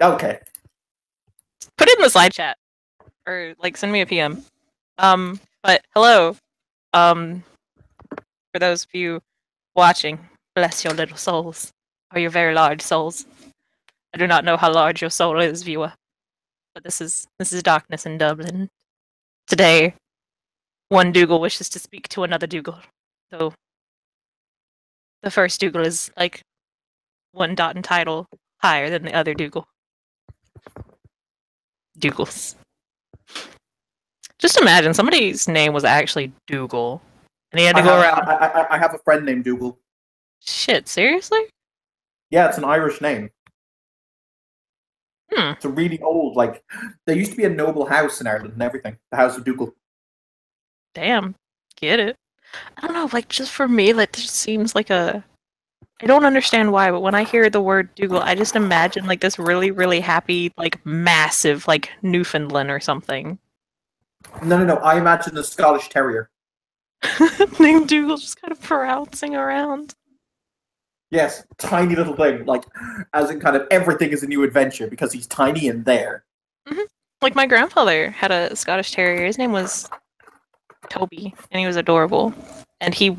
Okay. Put it in the side chat or like send me a PM. But hello. Um, for those of you watching, bless your little souls or your very large souls. I do not know how large your soul is, viewer, but this is darkness in Dublin. Today, one Dougal wishes to speak to another Dougal. So the first Dougal is like one dot in title higher than the other Dougal. Dougals. Just imagine somebody's name was actually Dougal, and he had to go around. I have a friend named Dougal. Shit, seriously? Yeah, it's an Irish name. Hmm. It's a really old, like, there used to be a noble house in Ireland and everything. The House of Dougal. Damn. Get it. I don't know, like, just for me, that just seems like a. I don't understand why, but when I hear the word Dougal, I just imagine, like, this really, really happy, like, massive, like, Newfoundland or something. No. I imagine a Scottish Terrier. Named Dougal just kind of prouncing around. Yes, tiny little thing. Like, as in kind of everything is a new adventure because he's tiny and there. Mm-hmm. Like, my grandfather had a Scottish Terrier. His name was Toby, and he was adorable. And he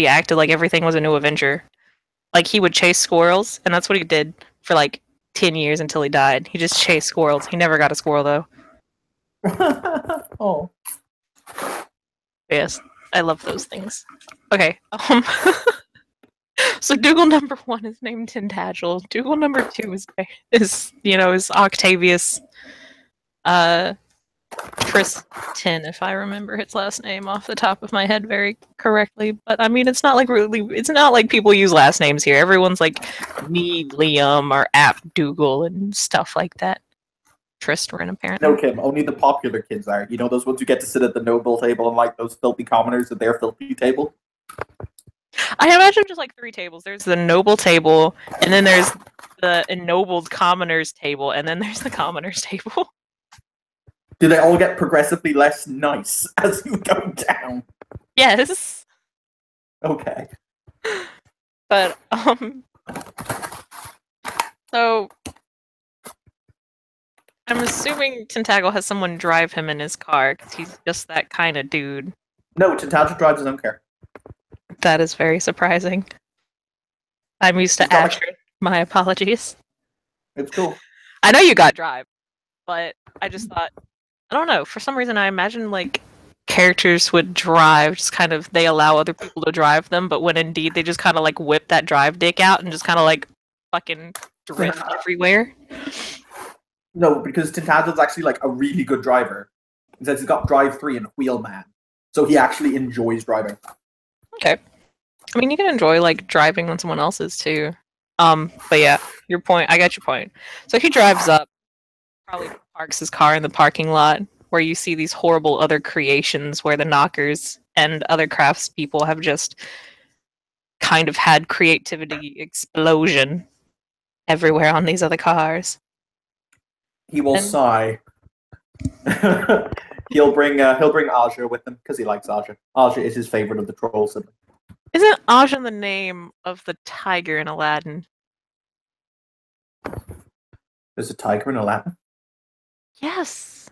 acted like everything was a new adventure. Like, he would chase squirrels, and that's what he did for, like, 10 years until he died. He just chased squirrels. He never got a squirrel, though. Oh. Yes, I love those things. Okay, so Dougal number 1 is named Tintagel. Dougal number 2 is Octavius, Tristan, if I remember his last name off the top of my head very correctly. But I mean, it's not like people use last names here. Everyone's like Need Liam or App Dougal and stuff like that. Tristan, apparently. No, Kim, only the popular kids are. You know, those ones who get to sit at the noble table and like those filthy commoners at their filthy table? I imagine just like 3 tables. There's the noble table, and then there's the ennobled commoners table, and then there's the commoners table. Do they all get progressively less nice as you go down? Yes. Okay. But, so, I'm assuming Tentacle has someone drive him in his car, because he's just that kind of dude. No, Tentacle drives his own car. That is very surprising. I'm used to Asher. My apologies. It's cool. I know you got drive, but I just thought, I don't know, for some reason I imagine, like, characters would drive, just kind of, they allow other people to drive them, but when indeed they just kind of, like, whip that drive dick out and just kind of, like, fucking drift everywhere. No, because Tintagle's actually, like, a really good driver. He says he's got Drive 3 and Wheelman. So he actually enjoys driving. Okay. I mean, you can enjoy, like, driving when someone else is, too. But yeah, your point, I got your point. So he drives up, probably parks his car in the parking lot, where you see these horrible other creations where the knockers and other craftspeople have just kind of had creativity explosion everywhere on these other cars. He will sigh. he'll bring Aja with him because he likes Aja. Aja is his favorite of the troll siblings. Isn't Aja the name of the tiger in Aladdin? There's a tiger in Aladdin? Yes.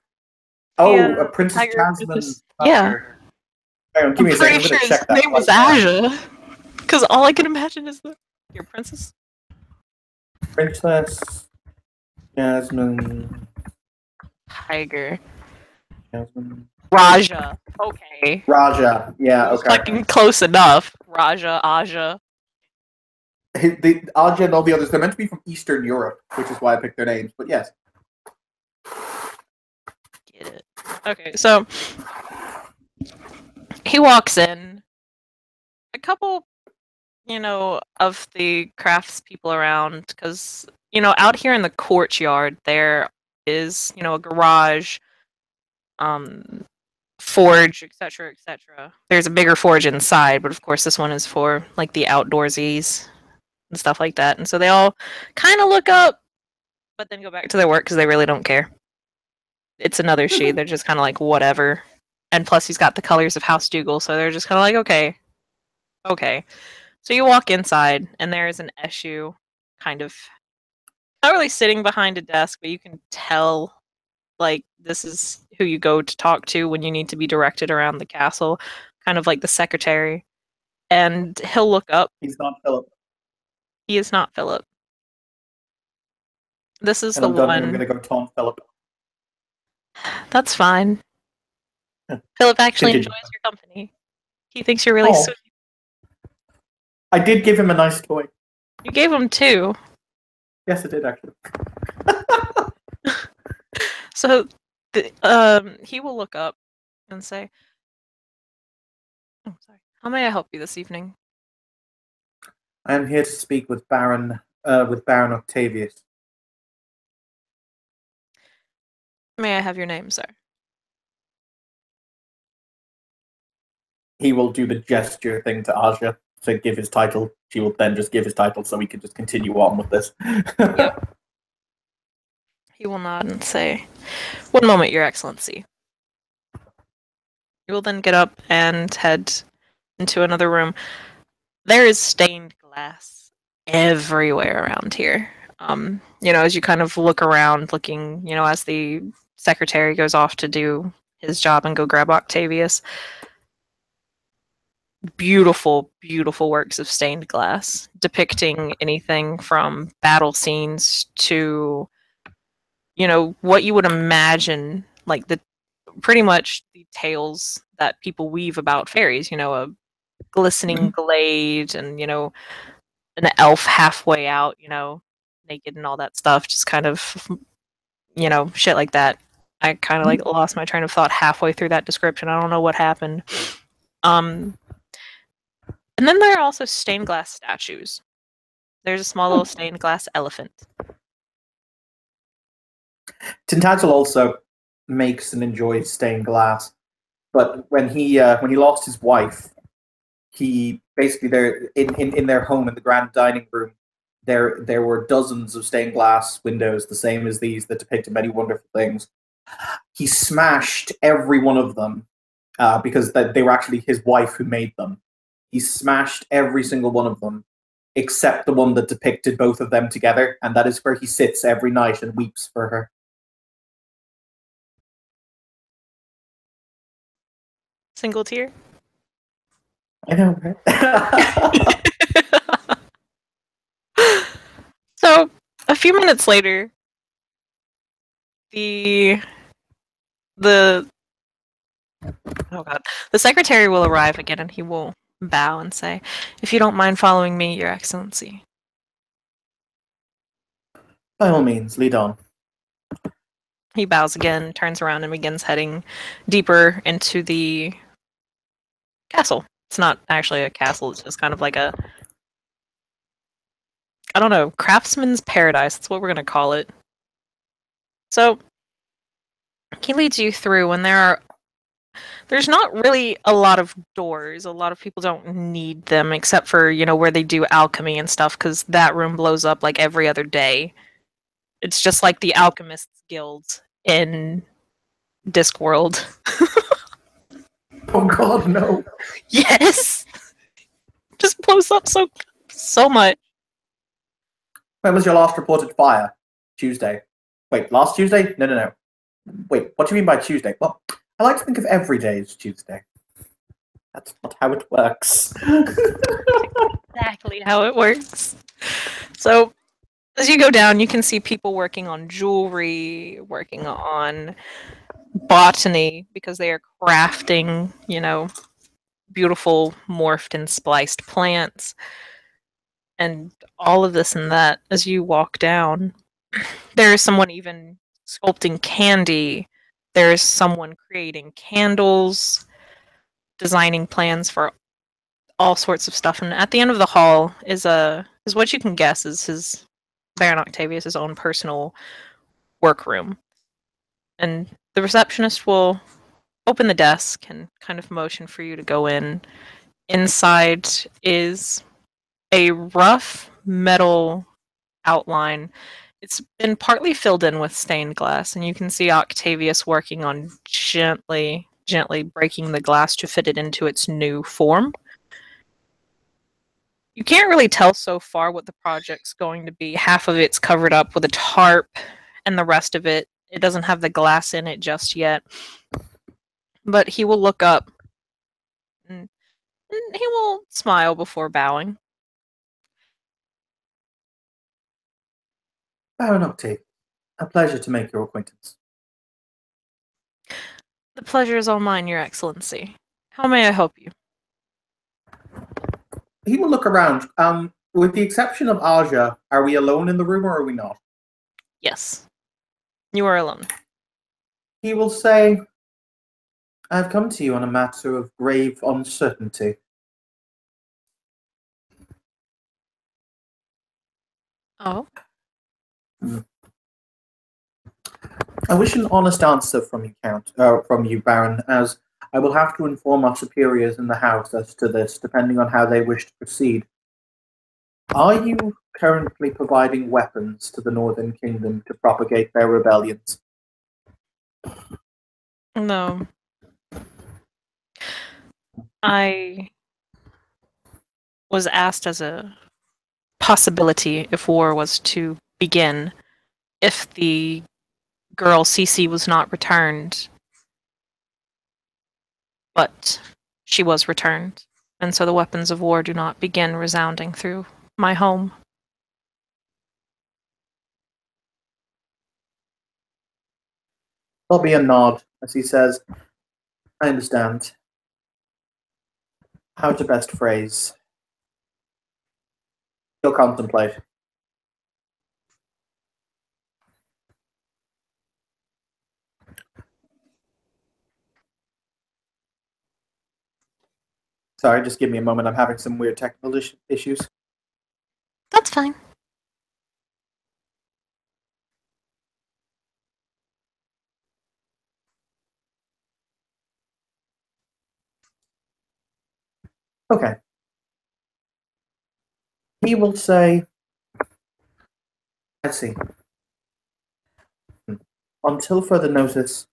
Oh, Princess Jasmine. Yeah. Hang on, give me a second. I'm pretty gonna sure check that. His name was Aja. Because all I can imagine is your princess. Princess Jasmine. Tiger. Jasmine. Raja. Okay. Raja. Yeah, okay. Fucking close enough. Raja, Aja. The Aja and all the others, they're meant to be from Eastern Europe, which is why I picked their names, but yes. Get it. Okay, so he walks in. A couple, of the craftspeople around, because, out here in the courtyard, there is, a garage, forge, etc., etc. There's a bigger forge inside, but of course this one is for, like, the outdoorsies and stuff like that. And so they all kind of look up, but then go back to their work because they really don't care. It's another she. They're just kind of like, whatever. And plus he's got the colors of House Dougal, so they're just kind of like, okay. So you walk inside, and there is an issue kind of not really sitting behind a desk, but you can tell like this is who you go to talk to when you need to be directed around the castle, kind of like the secretary. And he'll look up. He's not Philip. He is not Philip. This is And the I'm done here. I'm one. going to go taunt Philip. That's fine. Philip actually Continue. enjoys your company. He thinks you're really Oh. sweet. I did give him a nice toy. You gave him 2. Yes, I did, actually. So he will look up and say, "Oh, sorry. How may I help you this evening?" I am here to speak with Baron Octavius. May I have your name, sir? He will do the gesture thing to Aja to give his title. She will then just give his title so we can just continue on with this. Yep. He will nod and say, "One moment, Your Excellency." You will then get up and head into another room. There is stained glass everywhere around here. As you kind of look around, looking, as the secretary goes off to do his job and go grab Octavius. Beautiful, beautiful works of stained glass depicting anything from battle scenes to, what you would imagine, like pretty much the tales that people weave about fairies, a glistening glade and, an elf halfway out, naked and all that stuff, just kind of, shit like that. I kind of like lost my train of thought halfway through that description. I don't know what happened. And then there are also stained glass statues. There's a small little stained glass elephant. Tintagel also makes and enjoys stained glass, but when he lost his wife, he basically in their home in the grand dining room, there were dozens of stained glass windows, the same as these, that depicted many wonderful things. He smashed every one of them because they were actually his wife who made them. He smashed every single one of them except the one that depicted both of them together, and that is where he sits every night and weeps for her. Single tear? I know, right? So, a few minutes later, the secretary will arrive again, and he will bow and say, "If you don't mind following me, Your Excellency." By all means, lead on. He bows again, turns around, and begins heading deeper into the castle. It's not actually a castle, it's just kind of like a, I don't know, craftsman's paradise. That's what we're going to call it. So, he leads you through, and there's not really a lot of doors. A lot of people don't need them, except for, where they do alchemy and stuff, because that room blows up like every other day. It's just like the Alchemists Guild in Discworld. Oh god, no. Yes! Just blows up so much. When was your last reported fire? Tuesday. Wait, last Tuesday? No. Wait, what do you mean by Tuesday? Well, I like to think of every day as Tuesday. That's not how it works. Exactly how it works. So, as you go down, you can see people working on jewelry, working on botany, because they are crafting, beautiful morphed and spliced plants, and all of this and that. As you walk down, there is someone even sculpting candy. There is someone creating candles, designing plans for all sorts of stuff. And at the end of the hall is what you can guess is his Baron Octavius' own personal workroom. And the receptionist will open the desk and kind of motion for you to go in. Inside is a rough metal outline. It's been partly filled in with stained glass, and you can see Octavius working on gently breaking the glass to fit it into its new form. You can't really tell so far what the project's going to be. Half of it's covered up with a tarp, and the rest of it doesn't have the glass in it just yet. But he will look up, and he will smile before bowing. Baron Octavius, a pleasure to make your acquaintance. The pleasure is all mine, Your Excellency. How may I help you? He will look around. With the exception of Aja, are we alone in the room or are we not? Yes. You are alone. He will say, I've come to you on a matter of grave uncertainty. Oh? I wish an honest answer from you, Baron, as I will have to inform our superiors in the house as to this, depending on how they wish to proceed. Are you currently providing weapons to the Northern Kingdom to propagate their rebellions? No. I was asked as a possibility if war was to begin, if the girl Cece was not returned. But she was returned, and so the weapons of war do not begin resounding through my home. There'll be a nod as he says, I understand. How to best phrase. He'll contemplate. Sorry, just give me a moment. I'm having some weird technical issues. That's fine. Okay. He will say, I see. Until further notice,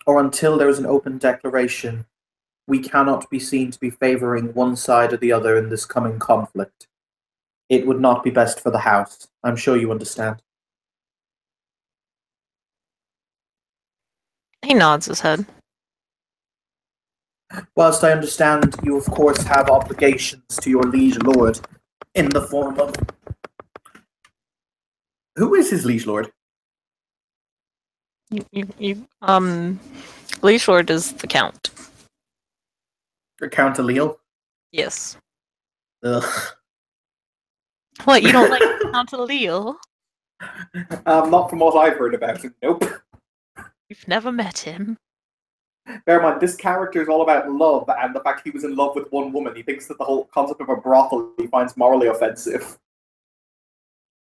or until there is an open declaration, we cannot be seen to be favoring one side or the other in this coming conflict. It would not be best for the house. I'm sure you understand. He nods his head. Whilst I understand you, of course, have obligations to your liege lord in the form of... Who is his liege lord? Liege Lord is the Count. Or Count Alil? Yes. Ugh. What, you don't like Count Alil? Not from what I've heard about him, nope. You've never met him. Bear in mind, this character is all about love and the fact he was in love with one woman. He thinks that the whole concept of a brothel he finds morally offensive.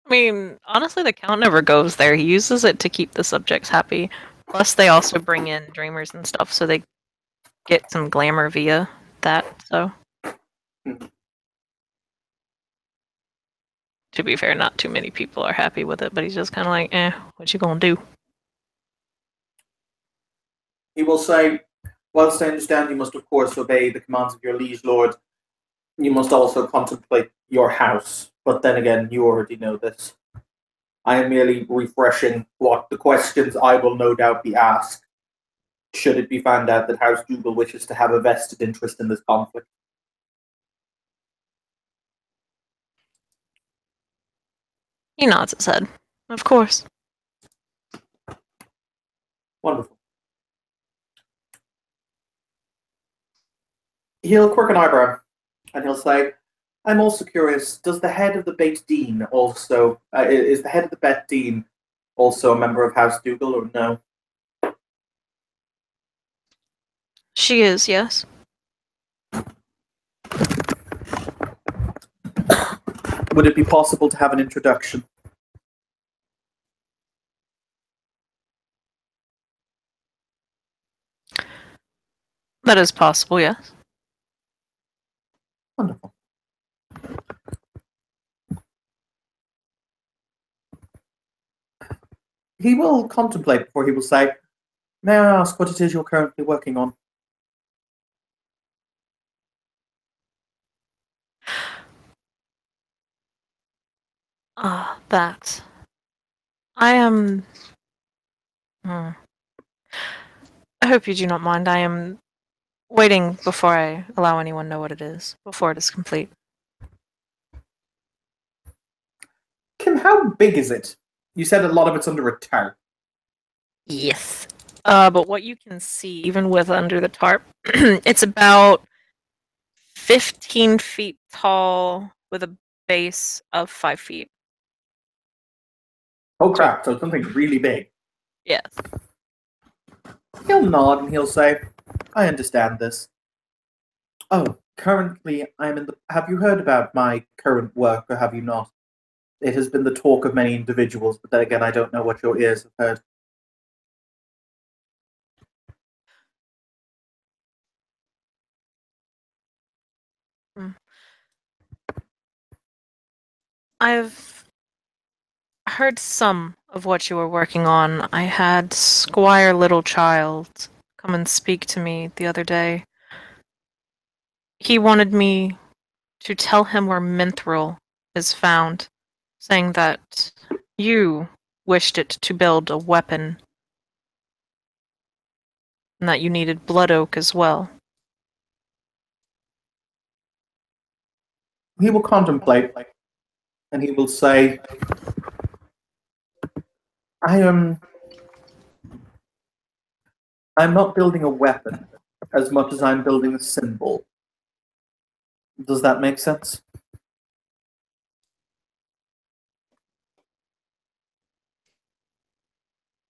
I mean, honestly, the Count never goes there. He uses it to keep the subjects happy. Plus, they also bring in dreamers and stuff, so they get some glamour via that, so. To be fair, not too many people are happy with it, but he's just kind of like, what you gonna do? He will say, whilst I understand you must of course obey the commands of your liege lord, you must also contemplate your house. But then again, you already know this. I am merely refreshing what the questions I will no doubt be asked, should it be found out that House Dougal wishes to have a vested interest in this conflict. He nods his head. Of course. Wonderful. He'll quirk an eyebrow, and he'll say, I'm also curious, does the head of the Beit Dean also, is the head of the Bet Dean also a member of House Dougal, or no? She is, yes. Would it be possible to have an introduction? That is possible, yes. Wonderful. He will contemplate before he will say, may I ask what it is you're currently working on? that. I am... I hope you do not mind. I am waiting before I allow anyone know what it is, before it is complete. Kim, how big is it? You said a lot of it's under a tarp. Yes. But what you can see, even with under the tarp, it's about 15 feet tall with a base of 5 feet. Oh crap, so it's something really big. Yes. He'll nod and he'll say, I understand this. Oh, currently I'm in the... Have you heard about my current work, or have you not? It has been the talk of many individuals, but then again, I don't know what your ears have heard. I've heard some of what you were working on. I had Squire Littlechild come and speak to me the other day. He wanted me to tell him where Mithril is found, saying that you wished it to build a weapon, and that you needed blood oak as well. He will contemplate, and he will say, I'm not building a weapon as much as I'm building a symbol. Does that make sense?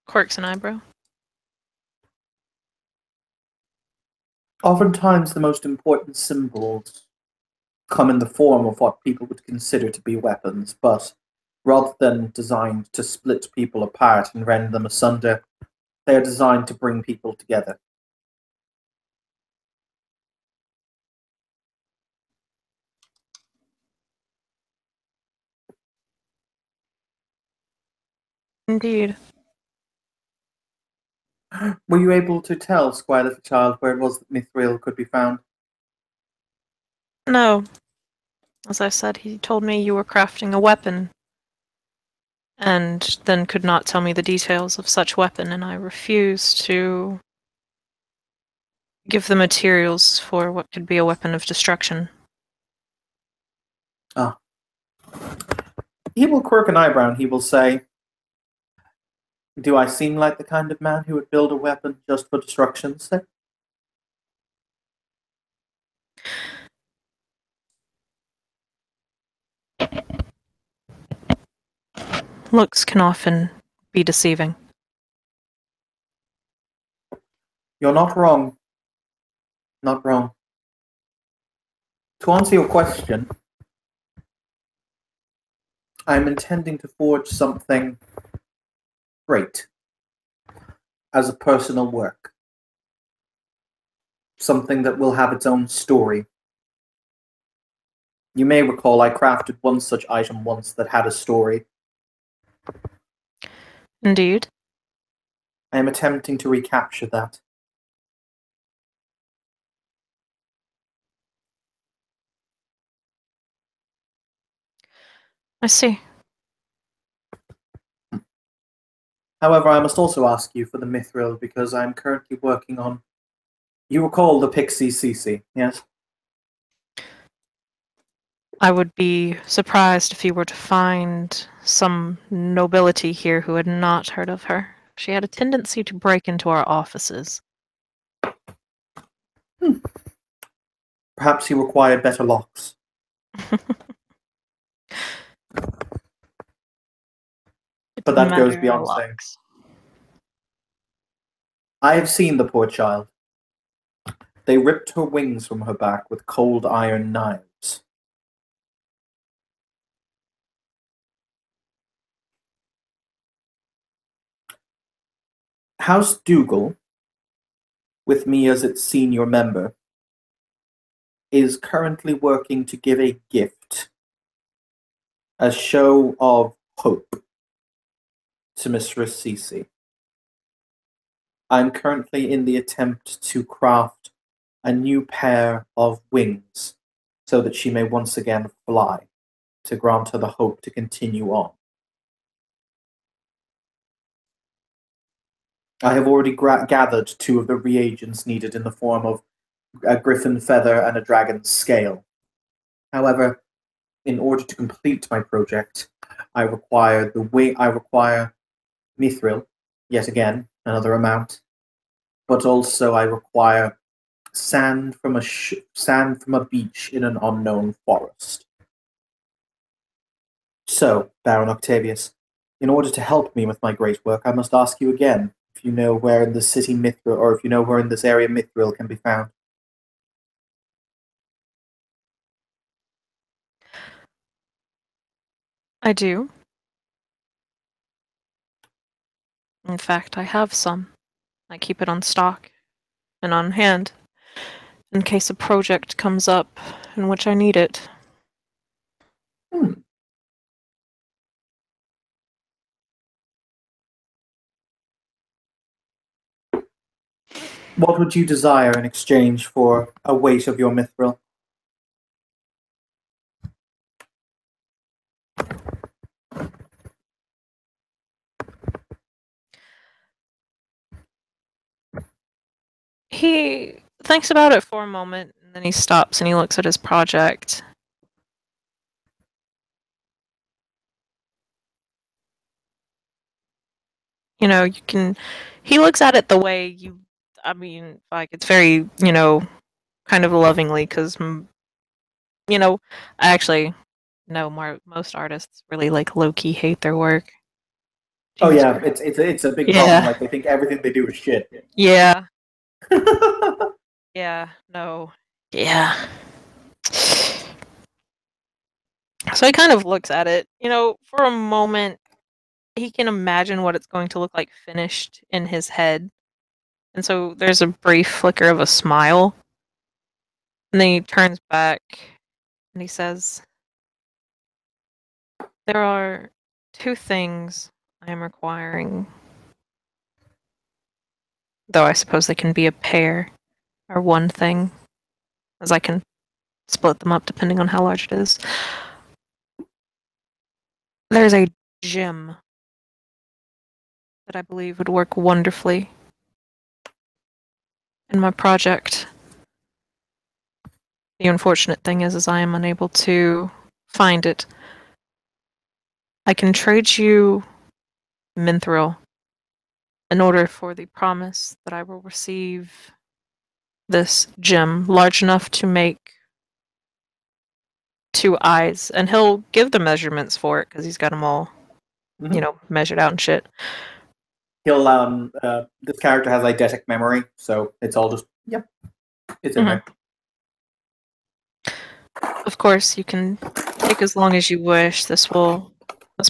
Quirks an eyebrow. Oftentimes, the most important symbols come in the form of what people would consider to be weapons, but rather than designed to split people apart and rend them asunder, they are designed to bring people together. Indeed. Were you able to tell Squire Littlechild where it was that Mithril could be found? No. As I said, he told me you were crafting a weapon, and then could not tell me the details of such weapon, and I refused to give the materials for what could be a weapon of destruction. Ah. He will quirk an eyebrow and he will say, do I seem like the kind of man who would build a weapon just for destruction's sake? Looks can often be deceiving. You're not wrong. Not wrong. To answer your question, I'm intending to forge something great as a personal work. Something that will have its own story. You may recall I crafted one such item once that had a story. Indeed. I am attempting to recapture that. I see. However, I must also ask you for the mithril because I'm currently working on... You recall the Pixie Cece, yes? I would be surprised if you were to find some nobility here who had not heard of her. She had a tendency to break into our offices. Perhaps you require better locks. But that goes beyond saying. I have seen the poor child. They ripped her wings from her back with cold iron knives. House Dougal, with me as its senior member, is currently working to give a gift, a show of hope, to Mistress Cece. I'm currently in the attempt to craft a new pair of wings so that she may once again fly, to grant her the hope to continue on. I have already gathered 2 of the reagents needed in the form of a griffin feather and a dragon's scale. However, in order to complete my project, I require mithril, yet again, another amount, but also I require sand from a beach in an unknown forest. So, Baron Octavius, in order to help me with my great work, I must ask you again if you know where in the city mithril, or if you know where in this area mithril can be found. I do. In fact, I have some. I keep it on stock and on hand in case a project comes up in which I need it. Hmm. What would you desire in exchange for a weight of your mithril? He thinks about it for a moment, and then he stops and he looks at his project. You know, he looks at it the way it's very, kind of lovingly, because, I actually know most artists really, low-key hate their work. Oh Jeez. yeah, it's a big Yeah. problem. Like, they think everything they do is shit. Yeah. Yeah, no. Yeah. So he kind of looks at it, for a moment. He can imagine what it's going to look like finished in his head. And so there's a brief flicker of a smile. And then he turns back and he says, "There are 2 things I am requiring. Though I suppose they can be a pair or one thing, as I can split them up depending on how large it is. There's a gem that I believe would work wonderfully in my project. The unfortunate thing is I am unable to find it. I can trade you Mithril in order for the promise that I will receive this gem large enough to make 2 eyes." And he'll give the measurements for it because he's got them all, measured out and shit. He'll this character has eidetic memory, so it's all just it's in there. Of course, you can take as long as you wish. This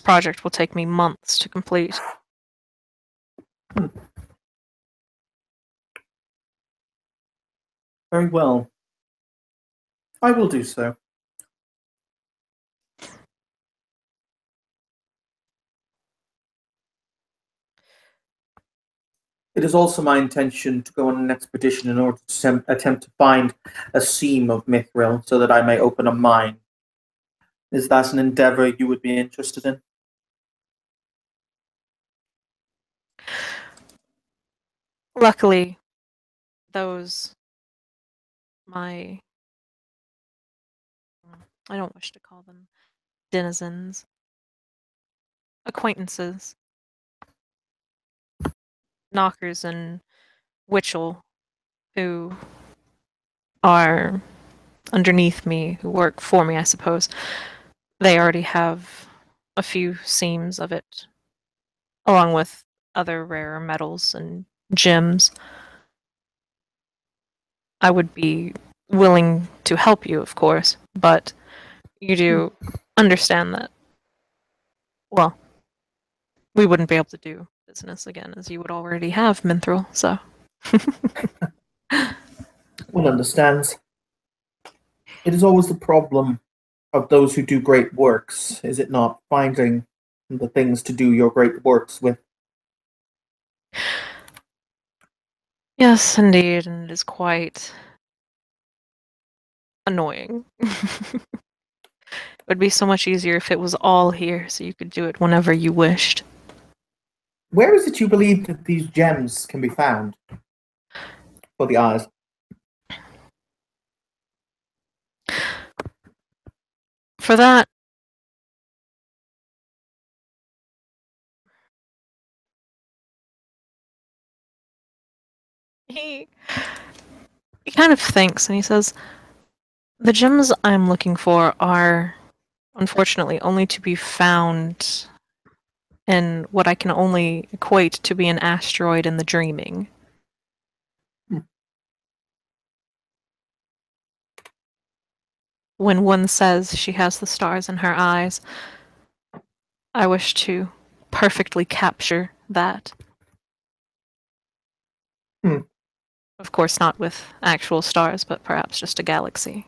project will take me months to complete. Very well. I will do so. It is also my intention to go on an expedition in order to attempt to find a seam of mithril so that I may open a mine. Is that an endeavor you would be interested in? Luckily, I don't wish to call them denizens, acquaintances, knockers and Witchell, who are underneath me, who work for me, I suppose. They already have a few seams of it, along with other rare metals and gems. I would be willing to help you, of course, but you do understand that, well, we wouldn't be able to do business again, as you would already have Mithril, so. One understands. It is always the problem of those who do great works, is it not? Finding the things to do your great works with. Yes, indeed, and it is quite annoying. It would be so much easier if it was all here, so you could do it whenever you wished. Where is it you believe that these gems can be found? For the eyes. For that, he kind of thinks and he says, the gems I'm looking for are unfortunately only to be found in what I can only equate to be an asteroid in the dreaming. When one says she has the stars in her eyes, I wish to perfectly capture that. Of course, not with actual stars, but perhaps just a galaxy.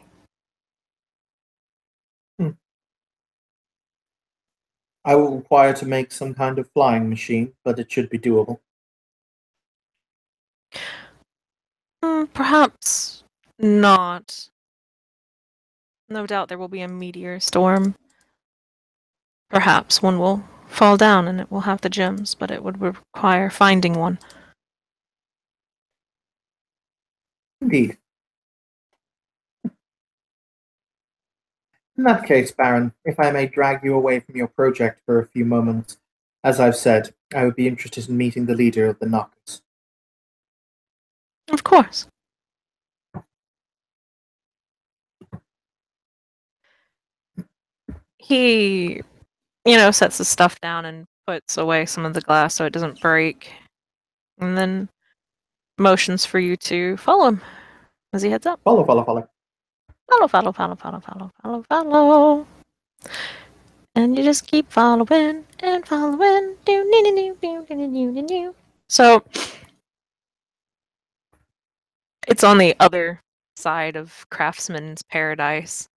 I will require to make some kind of flying machine, but it should be doable. Perhaps not. No doubt there will be a meteor storm. Perhaps one will fall down and it will have the gems, but it would require finding one. Indeed. In that case, Baron, if I may drag you away from your project for a few moments, as I've said, I would be interested in meeting the leader of the Knockers. Of course. He, sets the stuff down and puts away some of the glass so it doesn't break. And then motions for you to follow him as he heads up. Follow. Follow. And you just keep following and following. So it's on the other side of Craftsman's Paradise,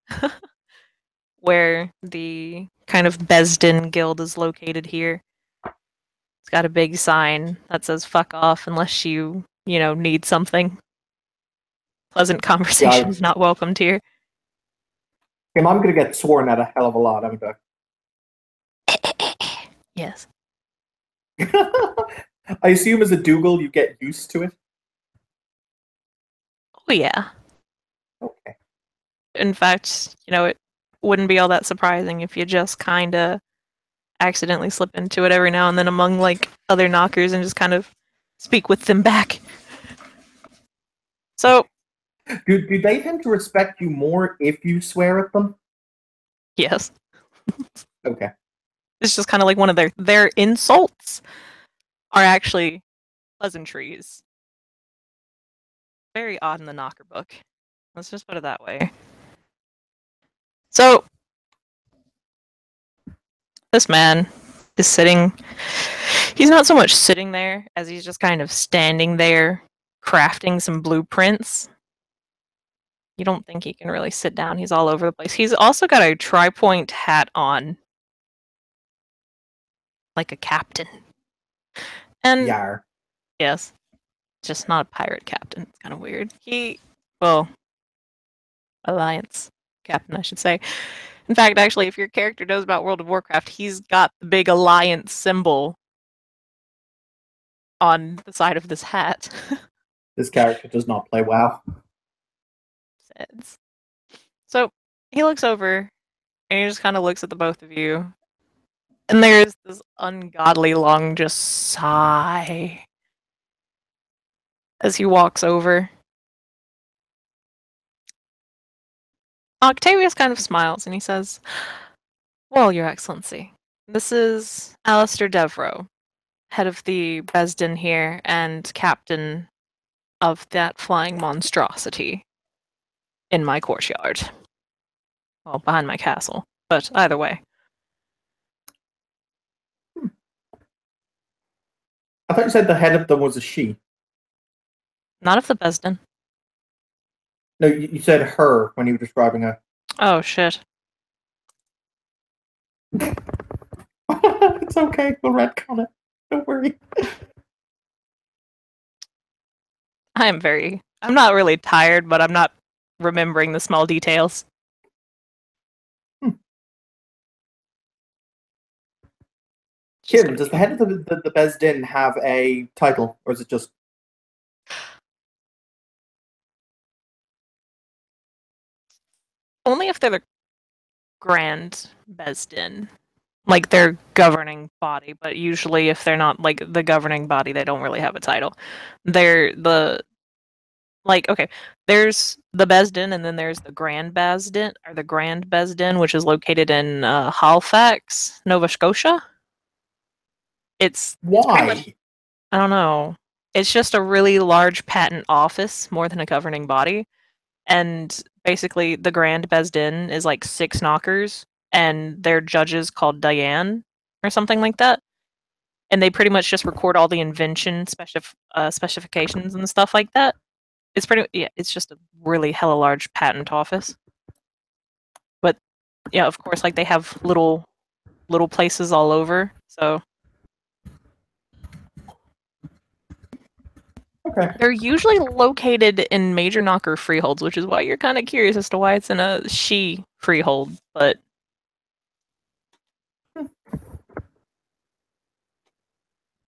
where the kind of Besden Guild is located here. It's got a big sign that says "fuck off" unless you need something. Pleasant conversation is not welcomed here. I'm going to get sworn at a hell of a lot, haven't I? Yes. I assume as a Dougal you get used to it? Oh, yeah. Okay. In fact, it wouldn't be all that surprising if you just kind of accidentally slip into it every now and then among, other knockers and just kind of speak with them back. So... Do they tend to respect you more if you swear at them? Yes. Okay. It's just kind of like one of their insults are actually pleasantries. Very odd in the knocker book. Let's just put it that way. So, this man is sitting... He's not so much sitting there as he's just kind of standing there crafting some blueprints. You don't think he can really sit down. He's all over the place. He's also got a tri-point hat on. Like a captain. And Yar. Yes. Just not a pirate captain. It's kind of weird. Alliance captain, I should say. In fact, actually, if your character knows about World of Warcraft, he's got the big Alliance symbol on the side of this hat. This character does not play WoW. So he looks over and he just kind of looks at the both of you. And there's this ungodly long just sigh as he walks over. Octavius kind of smiles and he says, "Well, Your Excellency, this is Alistair Devereaux, head of the Besden here and captain of that flying monstrosity in my courtyard. Well, behind my castle, but either way." I thought you said the head of them was a she. Not of the Besden. No, you said her when you were describing her. Oh, shit. It's okay, we'll retcon it. Don't worry. I'm not really tired, but I'm not remembering the small details. Kim, does the head of the Beis Din have a title, or is it just... Only if they're the Grand Beis Din, like their governing body, but usually if they're not like the governing body, they don't really have a title. They're the okay, there's the Beis Din, and then there's the Grand Beis Din, or the Grand Beis Din, which is located in Halifax, Nova Scotia. It's pretty much, Why? I don't know. It's just a really large patent office more than a governing body. And basically, the Grand Beis Din is like 6 knockers, and their judges called Diane or something like that. And they pretty much just record all the invention specifications and stuff like that. It's pretty, yeah, it's just a really hella large patent office. But yeah, of course, like they have little places all over. So Okay. they're usually located in major knocker freeholds, which is why you're kind of curious as to why it's in a she freehold. But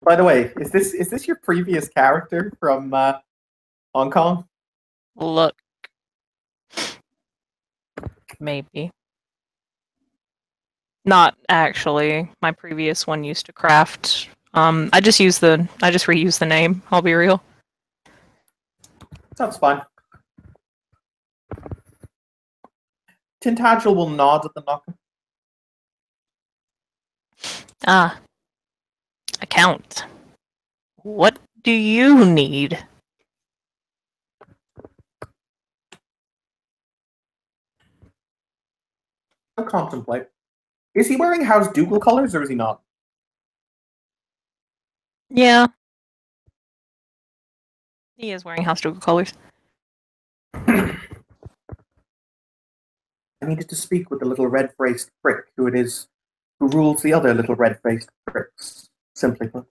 by the way, is this your previous character from Hong Kong? look, maybe not actually. My previous one used to craft. I just reuse the name. I'll be real. Sounds fine. Tintagel will nod at the knocker. Ah, account. What do you need? I'll contemplate. Is he wearing House Dougal colors, or is he not? Yeah. He is wearing House Dougal colors. I needed to speak with the little red-faced prick who rules the other little red-faced pricks, simply put.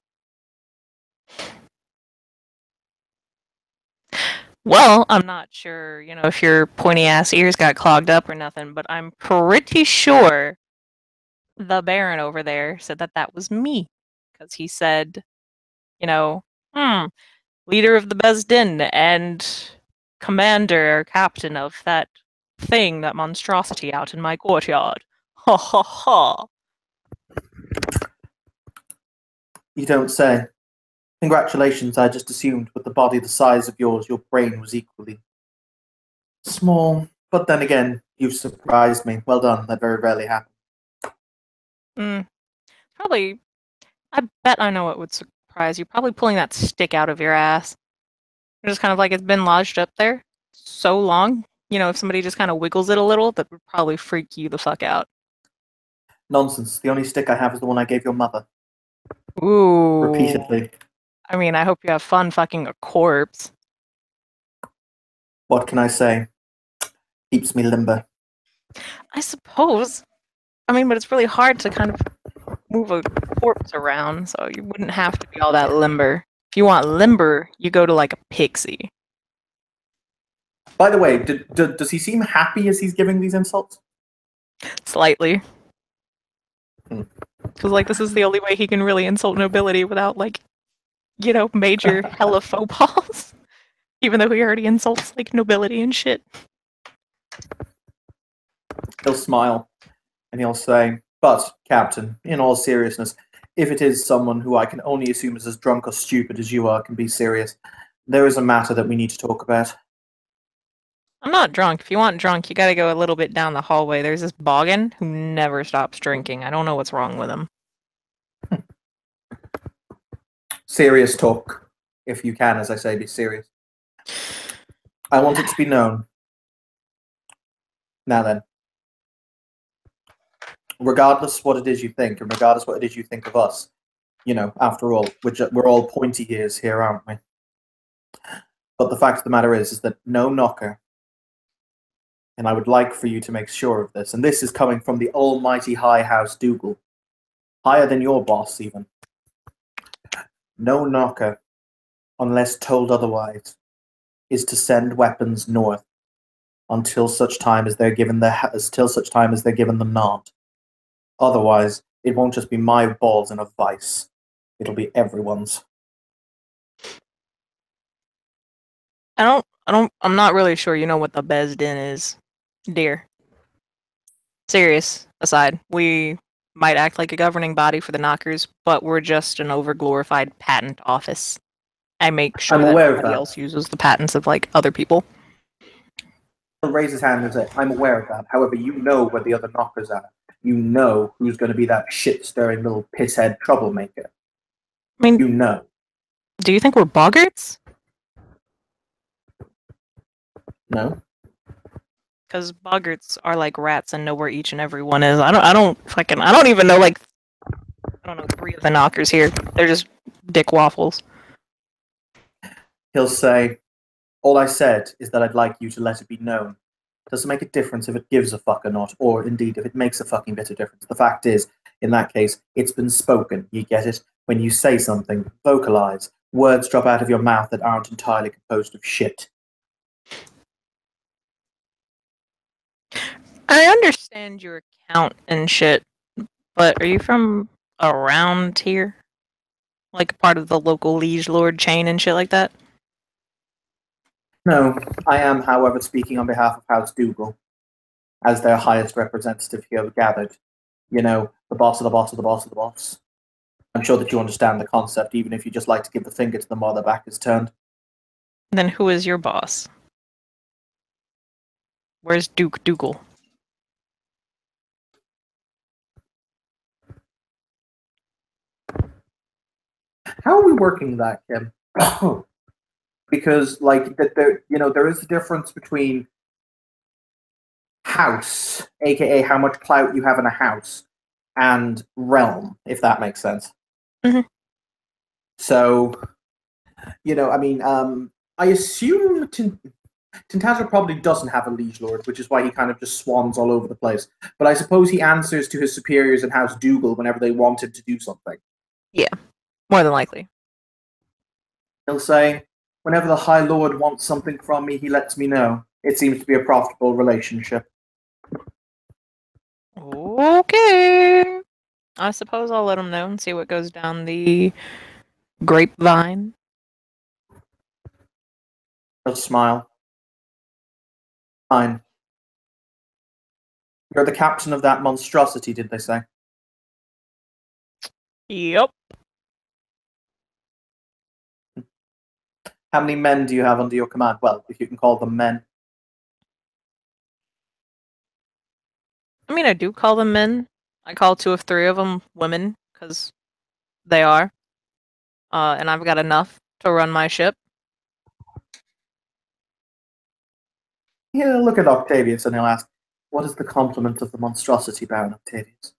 Well, I'm not sure, if your pointy-ass ears got clogged up or nothing, but I'm pretty sure the Baron over there said that was me. Because he said, leader of the Beis Din and commander or captain of that thing, that monstrosity out in my courtyard. Ha ha ha. You don't say. Congratulations, I just assumed with the body the size of yours, your brain was equally small. But then again, you've surprised me. Well done, that very rarely happens. Probably, I bet I know what would surprise you. Probably pulling that stick out of your ass. Just kind of like it's been lodged up there so long. If somebody just kind of wiggles it a little, that would probably freak you the fuck out. Nonsense. The only stick I have is the one I gave your mother. Ooh. Repeatedly. I mean, I hope you have fun fucking a corpse. What can I say? Keeps me limber. I suppose. I mean, but it's really hard to kind of move a corpse around, so you wouldn't have to be all that limber. If you want limber, you go to like a pixie. By the way, does he seem happy as he's giving these insults? Slightly. Because, this is the only way he can really insult nobility without, major hella faux pas. Even though he already insults, nobility and shit. He'll smile, and he'll say, but, Captain, in all seriousness, if it is someone who I can only assume is as drunk or stupid as you are can be serious, there is a matter that we need to talk about. I'm not drunk. If you want drunk, you gotta go a little bit down the hallway. There's this boggin who never stops drinking. I don't know what's wrong with him. Serious talk, if you can, as I say, be serious. I want it to be known. Now then, regardless what it is you think, and regardless what it is you think of us, after all, we're all pointy ears here, aren't we? But the fact of the matter is that no knocker, and I would like for you to make sure of this, and this is coming from the almighty high House Dougal, higher than your boss even. No knocker, unless told otherwise, is to send weapons north until such time as they're given the nod. Otherwise, It won't just be my balls in a vice. It'll be everyone's. I'm not really sure you know what the Bezdin is, dear. Serious aside, we might act like a governing body for the Knockers, but we're just an overglorified patent office. I make sure I'm that aware of nobody that. else uses the patents of, like, other people. He'll raise his hand and say, I'm aware of that. However, you know where the other knockers are. You know who's going to be that shit-stirring little pisshead troublemaker. I mean, You know. do you think we're boggarts? No? Because boggarts are like rats and know where each and every one is. I don't even know, like, I don't know, 3 of the Knockers here. They're just dick waffles. He'll say, all I said is that I'd like you to let it be known. Does it make a difference if it gives a fuck or not, or indeed if it makes a fucking bit of difference? The fact is, in that case, it's been spoken. You get it? When you say something, vocalize. Words drop out of your mouth that aren't entirely composed of shit. I understand your account and shit, but are you from around here? Like part of the local liege lord chain and shit like that? No, I am, however, speaking on behalf of House Dougal, as their highest representative here gathered. You know, the boss of the boss of the boss of the boss. I'm sure that you understand the concept, even if you just like to give the finger to them while their back is turned. Then who is your boss? Where's Duke Dougal? How are we working that, Kim? Because, like, there is a difference between house, aka how much clout you have in a house, and realm, if that makes sense. Mm-hmm. So, I assume Tintagel probably doesn't have a liege lord, which is why he kind of just swans all over the place. But I suppose he answers to his superiors in House Dougal whenever they want him to do something. Yeah, more than likely. He'll say, whenever the High Lord wants something from me, he lets me know. It seems to be a profitable relationship. Okay. I suppose I'll let him know and see what goes down the grapevine. He'll smile. Fine. You're the captain of that monstrosity, did they say? Yep. How many men do you have under your command? Well, if you can call them men. I mean, I do call them men. I call 2 of 3 of them women, because they are. And I've got enough to run my ship. He'll look at Octavius and he'll ask, what is the complement of the monstrosity, Baron Octavius?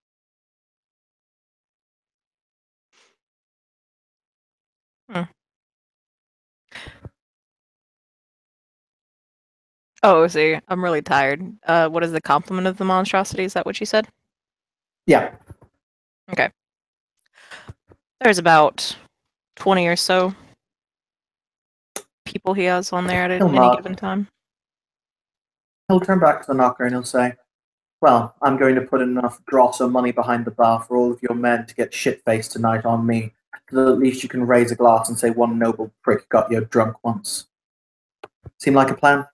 Oh, see, I'm really tired. What is the complement of the monstrosity? Is that what you said? Yeah. Okay. There's about 20 or so people he has on there at He'll any nod. given time. He'll turn back to the knocker and he'll say, well, I'm going to put enough dross of money behind the bar for all of your men to get shit-faced tonight on me, so that at least you can raise a glass and say one noble prick got you drunk once. Seem like a plan?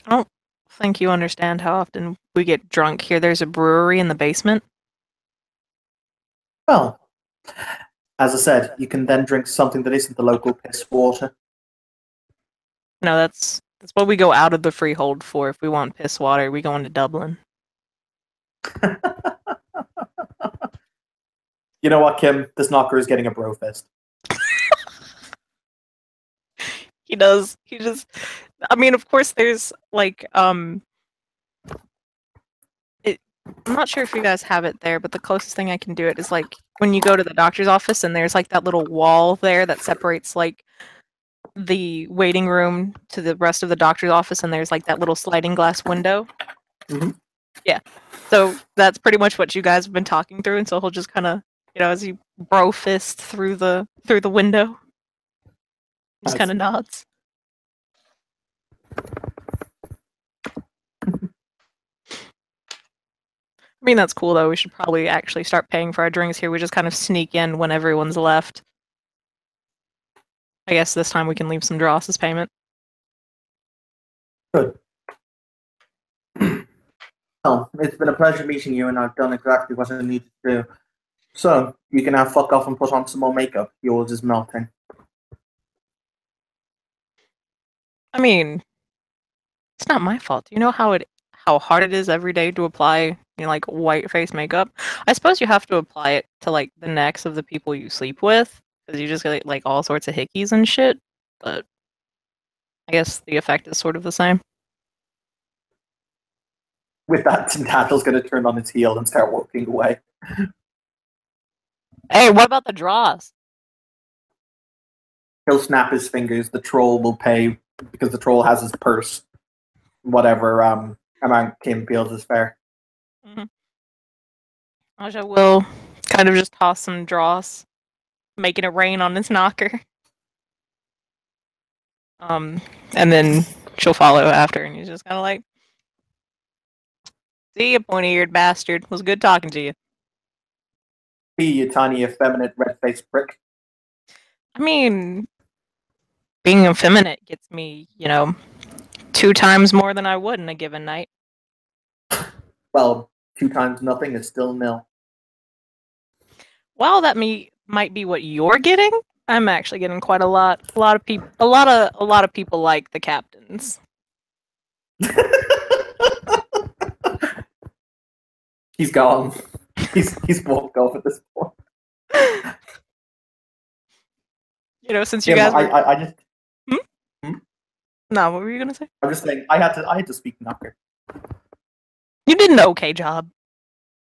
I don't think you understand how often we get drunk here. There's a brewery in the basement. Well, as I said, you can then drink something that isn't the local piss water. No, that's what we go out of the freehold for. If we want piss water, we go into Dublin. You know what, Kim? This knocker is getting a bro fist. He does. He just. I mean, of course, there's like I'm not sure if you guys have it there, but the closest thing I can do it is like when you go to the doctor's office and there's like that little wall there that separates like the waiting room to the rest of the doctor's office, and there's like that little sliding glass window. Mm-hmm. Yeah. So that's pretty much what you guys have been talking through, and so he'll just kind of, as he bro fist through the window, just kind of nods. I mean, that's cool though. We should probably actually start paying for our drinks here. We just kind of sneak in when everyone's left. I guess this time we can leave some dross as payment. Good. Well, it's been a pleasure meeting you, and I've done exactly what I needed to do. So, you can now fuck off and put on some more makeup. Yours is melting. I mean, it's not my fault. Do you know how hard it is every day to apply, like white face makeup? I suppose you have to apply it to like the necks of the people you sleep with, because you just get like all sorts of hickeys and shit. But I guess the effect is sort of the same. With that, Tintadle's going to turn on its heel and start walking away. Hey, what about the draws? He'll snap his fingers. The troll will pay because the troll has his purse. Whatever amount Kim feels is fair. Mm-hmm. Aja will kind of just toss some dross, making it rain on his knocker. And then she'll follow after, and he's just kind of like, "See you, pointy-eared bastard. It was good talking to you." See, you tiny, effeminate, red-faced prick. I mean, being effeminate gets me, 2 times more than I would in a given night. Well, 2 times nothing is still nil. While that might be what you're getting, I'm actually getting quite a lot. A lot of people like the captains. He's gone. He's walked off at this point. Since you guys were... I just... No, what were you gonna say? I'm just saying, I had to speak knocker. You did an okay job.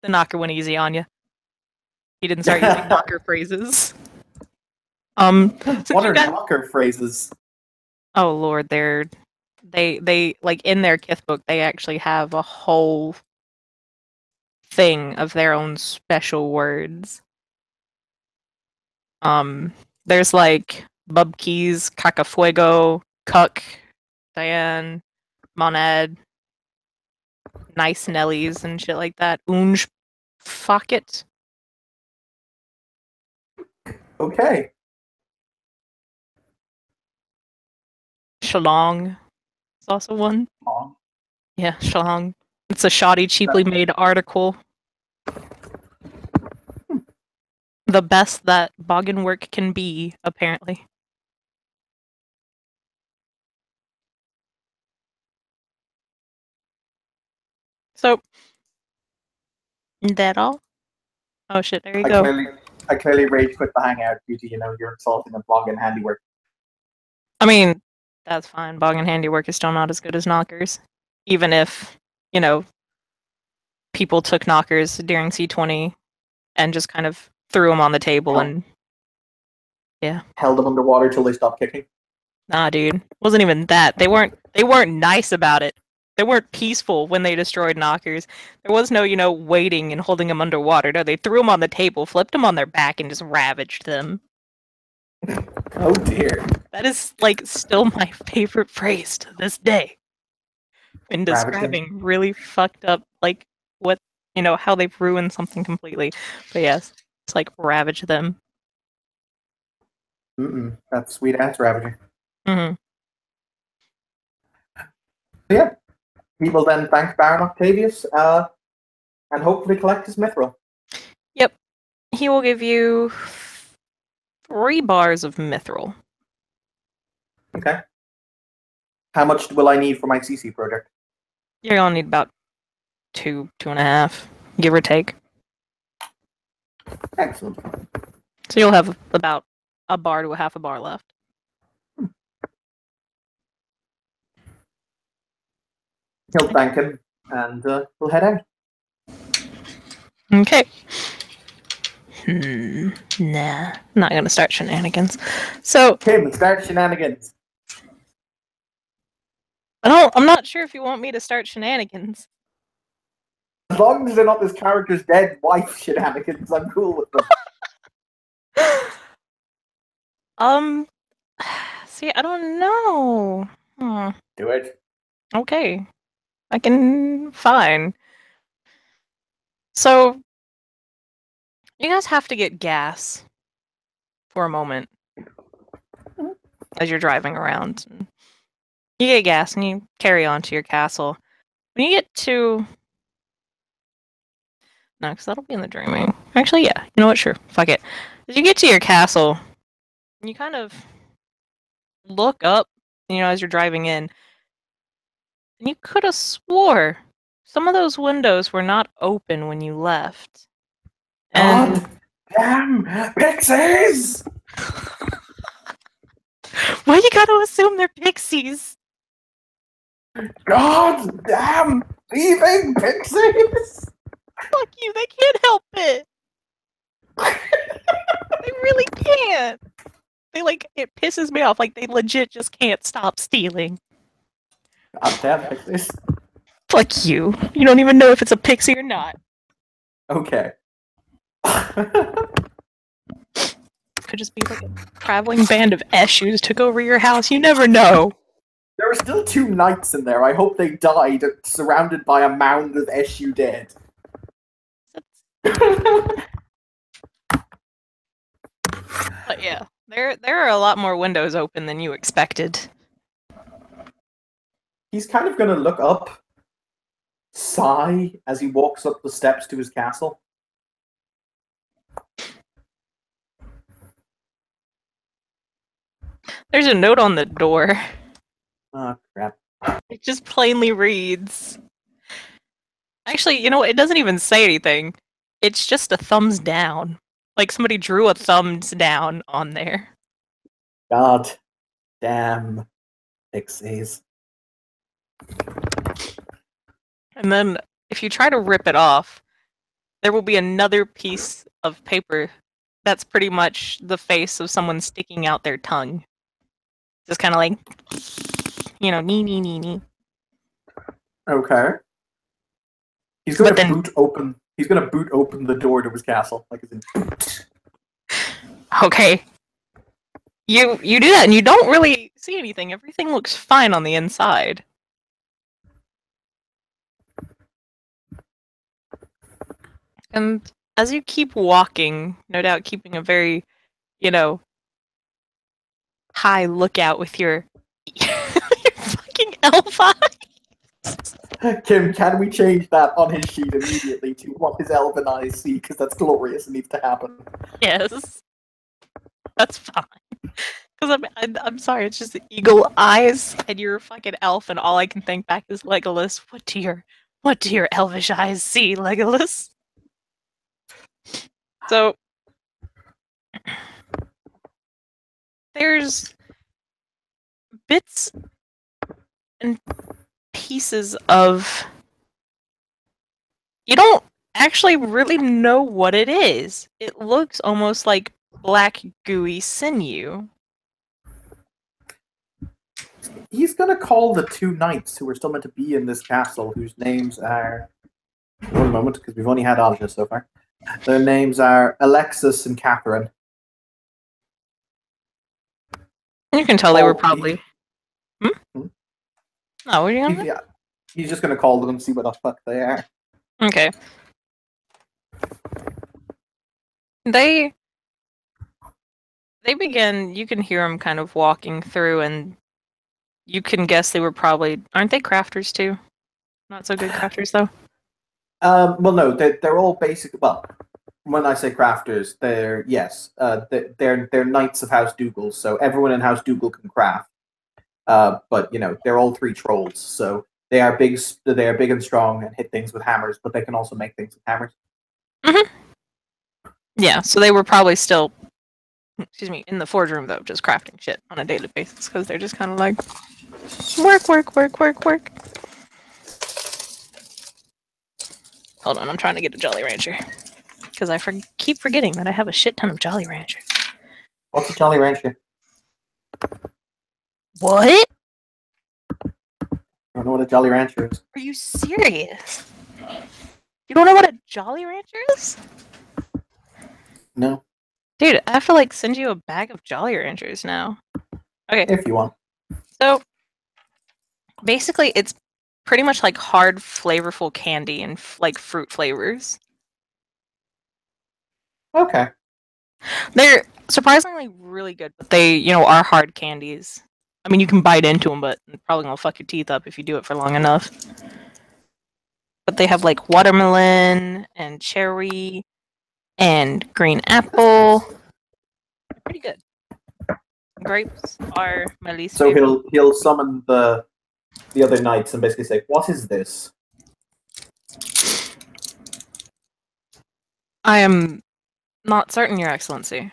The knocker went easy on you. He didn't start using knocker phrases. What are knocker phrases? Oh Lord, they like in their Kith book, they actually have a whole thing of their own special words. There's like Bubkeys, Cacafuego, Cuck, Diane, Monad, Nice Nellies, and shit like that. Unge, fuck it. Okay. Shalong is also one. Aww. Yeah, Shalong. It's a shoddy, cheaply made article. The best that boggin work can be, apparently. So, is that all? Oh shit, there you go. I clearly rage quit the hangout due to, you're insulting the blog and handiwork. I mean, that's fine. Boggin handiwork is still not as good as knockers. Even if, people took knockers during C20 and just kind of threw them on the table and... Yeah. Held them underwater till they stopped kicking. Nah, dude. It wasn't even that. They weren't nice about it. They weren't peaceful when they destroyed knockers. There was no, waiting and holding them underwater. No, they threw them on the table, flipped them on their back, and just ravaged them. Oh dear. That is, still my favorite phrase to this day. When describing really fucked up, what, how they've ruined something completely. But yes, it's ravage them. That's sweet ass ravaging. Mm-hmm. Yeah. He will then thank Baron Octavius and hopefully collect his mithril. Yep. He will give you 3 bars of mithril. Okay. How much will I need for my CC project? You're gonna need about 2.5, give or take. Excellent. So you'll have about a bar to a half a bar left. He'll thank him, and we'll head out. Okay. Nah, not gonna start shenanigans. So Kim, start shenanigans. I'm not sure if you want me to start shenanigans. As long as they're not this character's dead wife shenanigans, I'm cool with them. See, I don't know. Do it. Okay. I can... Fine. So, you guys have to get gas for a moment as you're driving around. You get gas and you carry on to your castle. When you get to... No, because that'll be in the dreaming. Actually, yeah. You know what? Sure. Fuck it. As you get to your castle, you kind of look up, as you're driving in, and you could have swore some of those windows were not open when you left. And God damn pixies! why you gotta assume they're pixies? God damn thieving pixies! Fuck you, they can't help it. They really can't. It pisses me off. Like, they legit just can't stop stealing. God damn pixies. Fuck you. You don't even know if it's a pixie or not. Okay. Could just be like a traveling band of Eshu's took over your house. You never know. There are still 2 knights in there. I hope they died surrounded by a mound of Eshu dead. But yeah, there are a lot more windows open than you expected. He's kind of gonna look up, sigh as he walks up the steps to his castle. There's a note on the door. Oh, crap. It just plainly reads... Actually, you know what? It doesn't even say anything. It's just a thumbs down. Like, somebody drew a thumbs down on there. God damn pixies. And then, if you try to rip it off, there will be another piece of paper that's pretty much the face of someone sticking out their tongue. Just kind of like, nee. Okay. He's gonna boot open. He's gonna boot open the door to his castle, like as in boot. Okay. You do that, and you don't really see anything. Everything looks fine on the inside. And as you keep walking, no doubt keeping a very, high lookout with your fucking elf eyes. Kim, can we change that on his sheet immediately to what his elven eyes see? Because that's glorious and needs to happen. Yes. That's fine. Because I'm sorry, it's just eagle eyes, and you're a fucking elf, and all I can think back is Legolas. What do your elvish eyes see, Legolas? So there's bits and pieces of... You don't actually really know what it is. It looks almost like black gooey sinew. He's gonna call the 2 knights who are still meant to be in this castle, whose names are... One moment, because we've only had Alja so far. Their names are Alexis and Catherine. You can tell they were probably... Oh, what are you gonna Yeah, he's just gonna call them and see what the fuck they are. Okay. They begin... You can hear them kind of walking through, and you can guess they were probably... Aren't they crafters too? Not so good crafters, though? Well, no, they're all basic... Well, when I say crafters, they're... Yes, they're knights of House Dougal, so everyone in House Dougal can craft. But, they're all 3 trolls, so they are big and strong and hit things with hammers, but they can also make things with hammers. Mm-hmm. Yeah, so they were probably still... in the forge room, though, just crafting shit on a daily basis, because they're just kind of like... Work. Hold on, I'm trying to get a Jolly Rancher. Because I keep forgetting that I have a shit ton of Jolly Ranchers. What's a Jolly Rancher? What? I don't know what a Jolly Rancher is. Are you serious? You don't know what a Jolly Rancher is? No. Dude, I have to, send you a bag of Jolly Ranchers now. Okay. If you want. So, basically, it's pretty much like hard, flavorful candy and, fruit flavors. Okay. They're surprisingly really good, but they, are hard candies. I mean, you can bite into them, but they're probably gonna fuck your teeth up if you do it for long enough. But they have like watermelon and cherry and green apple. Pretty good. Grapes are my least So favorite. he'll summon the other knights and basically say, "What is this?" I am not certain, Your Excellency.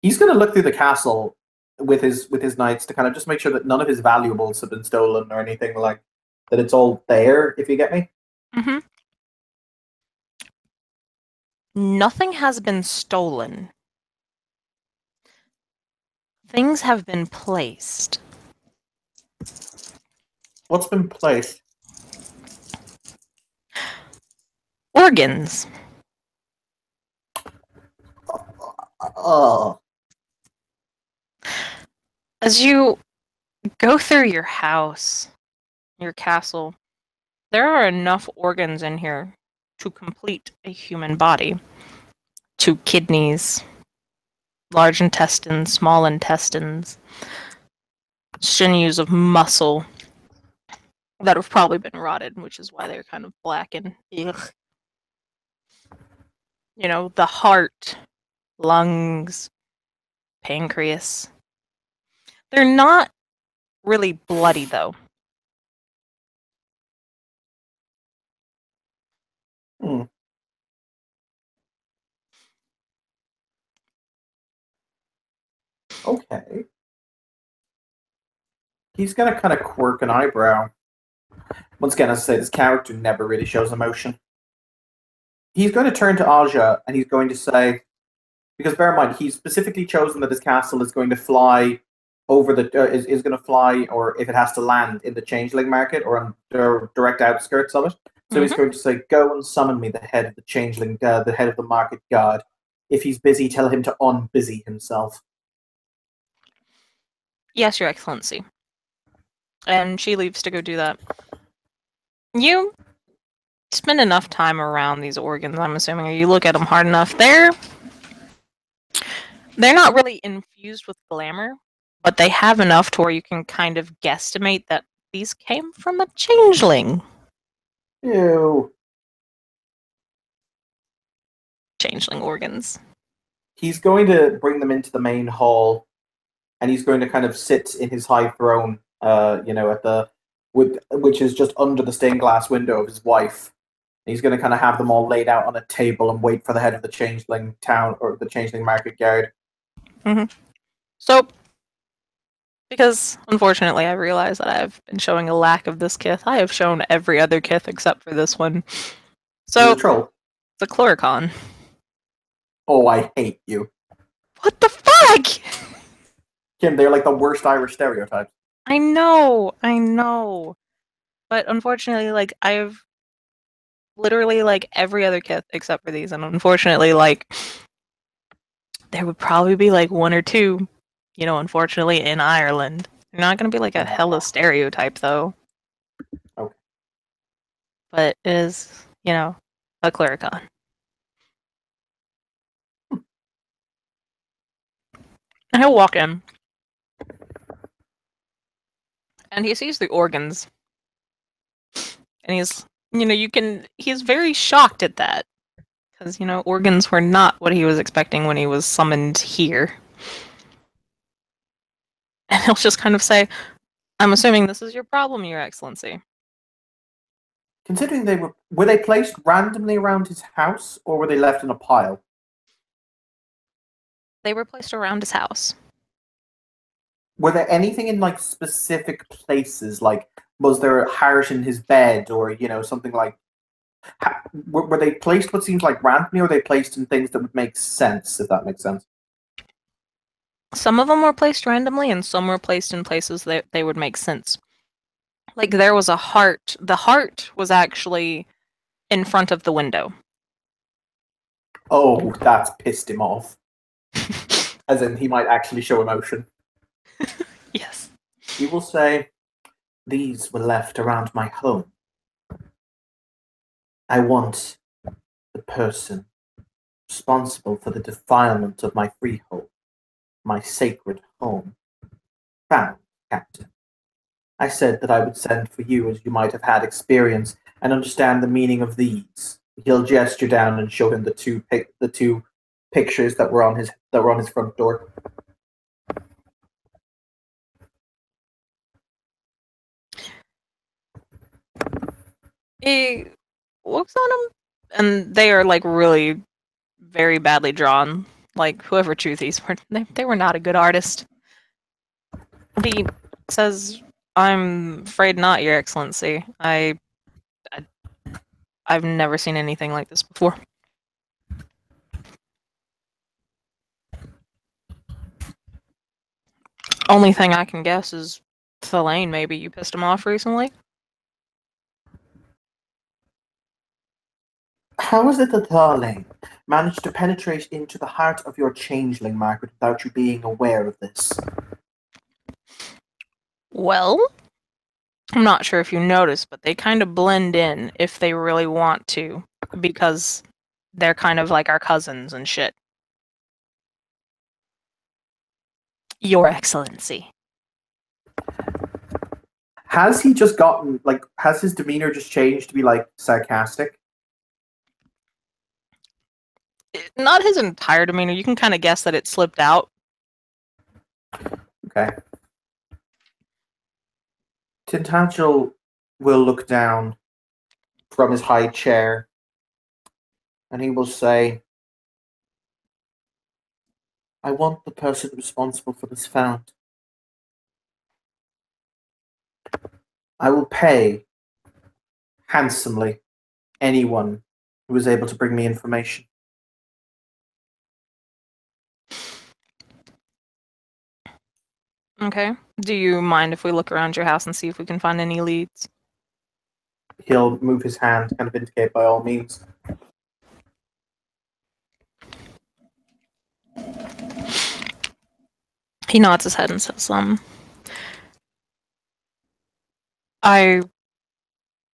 He's going to look through the castle with his knights to kind of just make sure that none of his valuables have been stolen or anything like that. It's all there. If you get me. Mm-hmm. Nothing has been stolen. Things have been placed. What's been placed? Organs. Oh. As you go through your house, your castle, there are enough organs in here to complete a human body. 2 kidneys, large intestines, small intestines, sinews of muscle that have probably been rotted, which is why they're kind of black and ugh. The heart, lungs, pancreas. They're not really bloody, though. Hmm. Okay. He's gonna kind of quirk an eyebrow. Once again, as I say, this character never really shows emotion. He's going to turn to Aja and he's going to say, because bear in mind, he's specifically chosen that his castle is going to fly over the is going to fly, or if it has to land in the changeling market or on the direct outskirts of it. So he's going to say, "Go and summon me the head of the changeling, the head of the market guard. If he's busy, tell him to unbusy himself." Yes, Your Excellency. And she leaves to go do that. You spend enough time around these organs, I'm assuming, or you look at them hard enough. They're not really infused with glamour, but they have enough to where you can kind of guesstimate that these came from a changeling. Ew. Changeling organs. He's going to bring them into the main hall, and he's going to kind of sit in his high throne, at the which is just under the stained glass window of his wife. He's going to kind of have them all laid out on a table and wait for the head of the changeling town or the changeling market guard. Mm-hmm. So, because unfortunately I realize that I've been showing a lack of this kith, I have shown every other kith except for this one. So, The troll. the Chloricon. Oh, I hate you. What the fuck? Kim, they're like the worst Irish stereotypes. I know. But unfortunately, I've literally every other kith except for these, and unfortunately, there would probably be one or two, unfortunately in Ireland. They're not gonna be a hella stereotype though. Okay. But it is, a Clericon. And he'll walk in. And he sees the organs. And he's very shocked at that. Because, organs were not what he was expecting when he was summoned here. And he'll just kind of say, "I'm assuming this is your problem, Your Excellency." Considering were they placed randomly around his house, or were they left in a pile? They were placed around his house. Were there anything in specific places? Like, was there a heart in his bed, or something like? Were they placed what seems like randomly, or were they placed in things that would make sense? If that makes sense. Some of them were placed randomly, and some were placed in places that they would make sense. Like, there was a heart. The heart was actually in front of the window. Oh, that's pissed him off. As in, he might actually show emotion. Yes. He will say, "These were left around my home." I want the person responsible for the defilement of my freehold, my sacred home, found, Captain. I said that I would send for you as you might have had experience and understand the meaning of these. He'll gesture down and show him the two pictures that were on his front door. He looks on them, and they are like really very badly drawn. Like whoever drew these they were not a good artist. He says, "I'm afraid not, Your Excellency. I've never seen anything like this before." Only thing I can guess is Thelaine. Maybe you pissed him off recently. How is it that Darling managed to penetrate into the heart of your changeling, Margaret, without you being aware of this? Well, I'm not sure if you noticed, but they kind of blend in if they really want to, because they're kind of like our cousins and shit. Your Excellency. Has he just gotten, like, has his demeanor just changed to be, like, sarcastic? Not his entire demeanor. You can kind of guess that it slipped out. Okay. Tintagel will look down from his high chair and he will say, I want the person responsible for this found. I will pay handsomely anyone who is able to bring me information. Okay. Do you mind if we look around your house and see if we can find any leads? He'll move his hand, kind of indicate by all means. He nods his head and says, I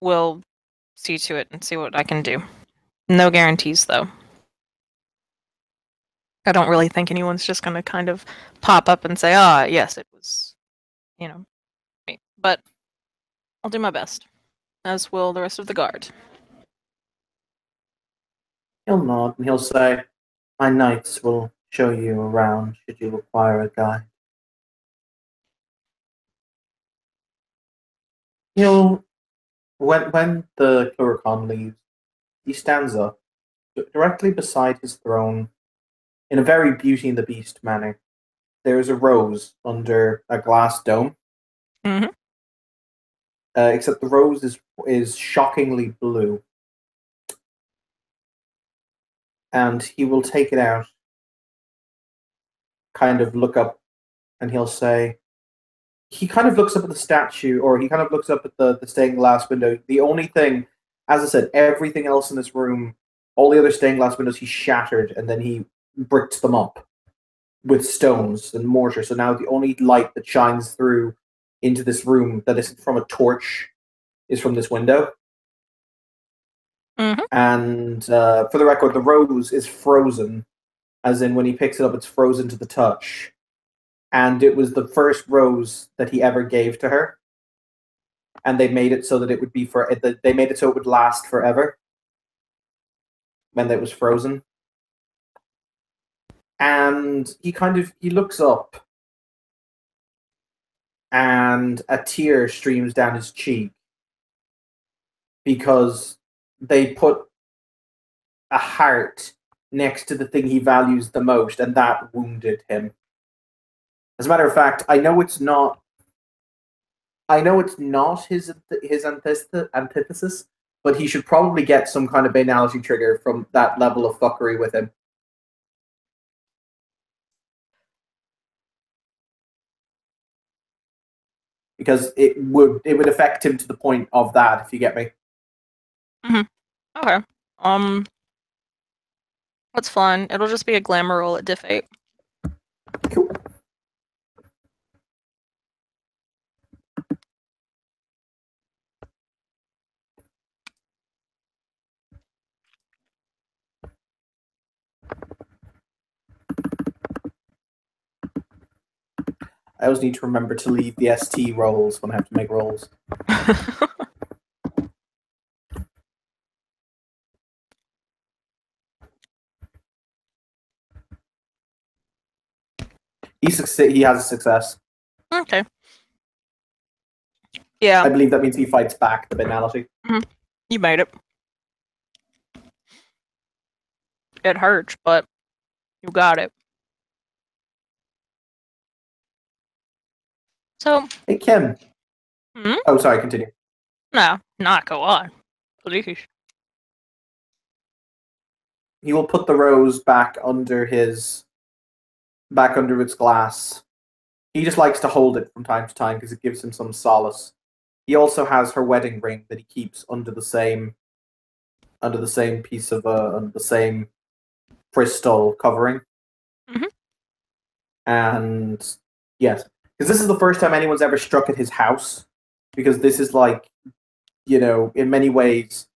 will see to it and see what I can do. No guarantees, though. I don't really think anyone's just going to kind of pop up and say, yes, it was, me. But I'll do my best, as will the rest of the guard. He'll nod and he'll say, my knights will show you around should you require a guide. When the Cluricon leaves, he stands up directly beside his throne in a very Beauty and the Beast manner. There is a rose under a glass dome. Mm-hmm. Except the rose is shockingly blue. And he will take it out, kind of look up, and he'll say, he kind of looks up at the statue, or he kind of looks up at the stained glass window. The only thing, as I said, everything else in this room, all the other stained glass windows, he shattered, and then he bricked them up with stones and mortar. So now the only light that shines through into this room that isn't from a torch is from this window. Mm-hmm. And for the record, the rose is frozen, as in when he picks it up, it's frozen to the touch. And it was the first rose that he ever gave to her. And they made it so that it would be they made it so it would last forever when it was frozen. And he looks up, and a tear streams down his cheek because they put a heart next to the thing he values the most, and that wounded him. As a matter of fact, I know it's not his antithesis, but he should probably get some kind of banality trigger from that level of fuckery with him. Because it would affect him to the point of that, if you get me. Mm-hmm. Okay. That's fun. It'll just be a glamour roll at Diff 8. Cool. I always need to remember to leave the ST rolls when I have to make rolls. He has a success. Okay. Yeah. I believe that means he fights back the banality. You made it. It hurts, but you got it. So. Hey, Kim. Oh, sorry, continue. No, not go on. Please. He will put the rose back under its glass. He just likes to hold it from time to time because it gives him some solace. He also has her wedding ring that he keeps under the same piece of under the same crystal covering. And yes, because this is the first time anyone's ever struck at his house. Because this is like, in many ways,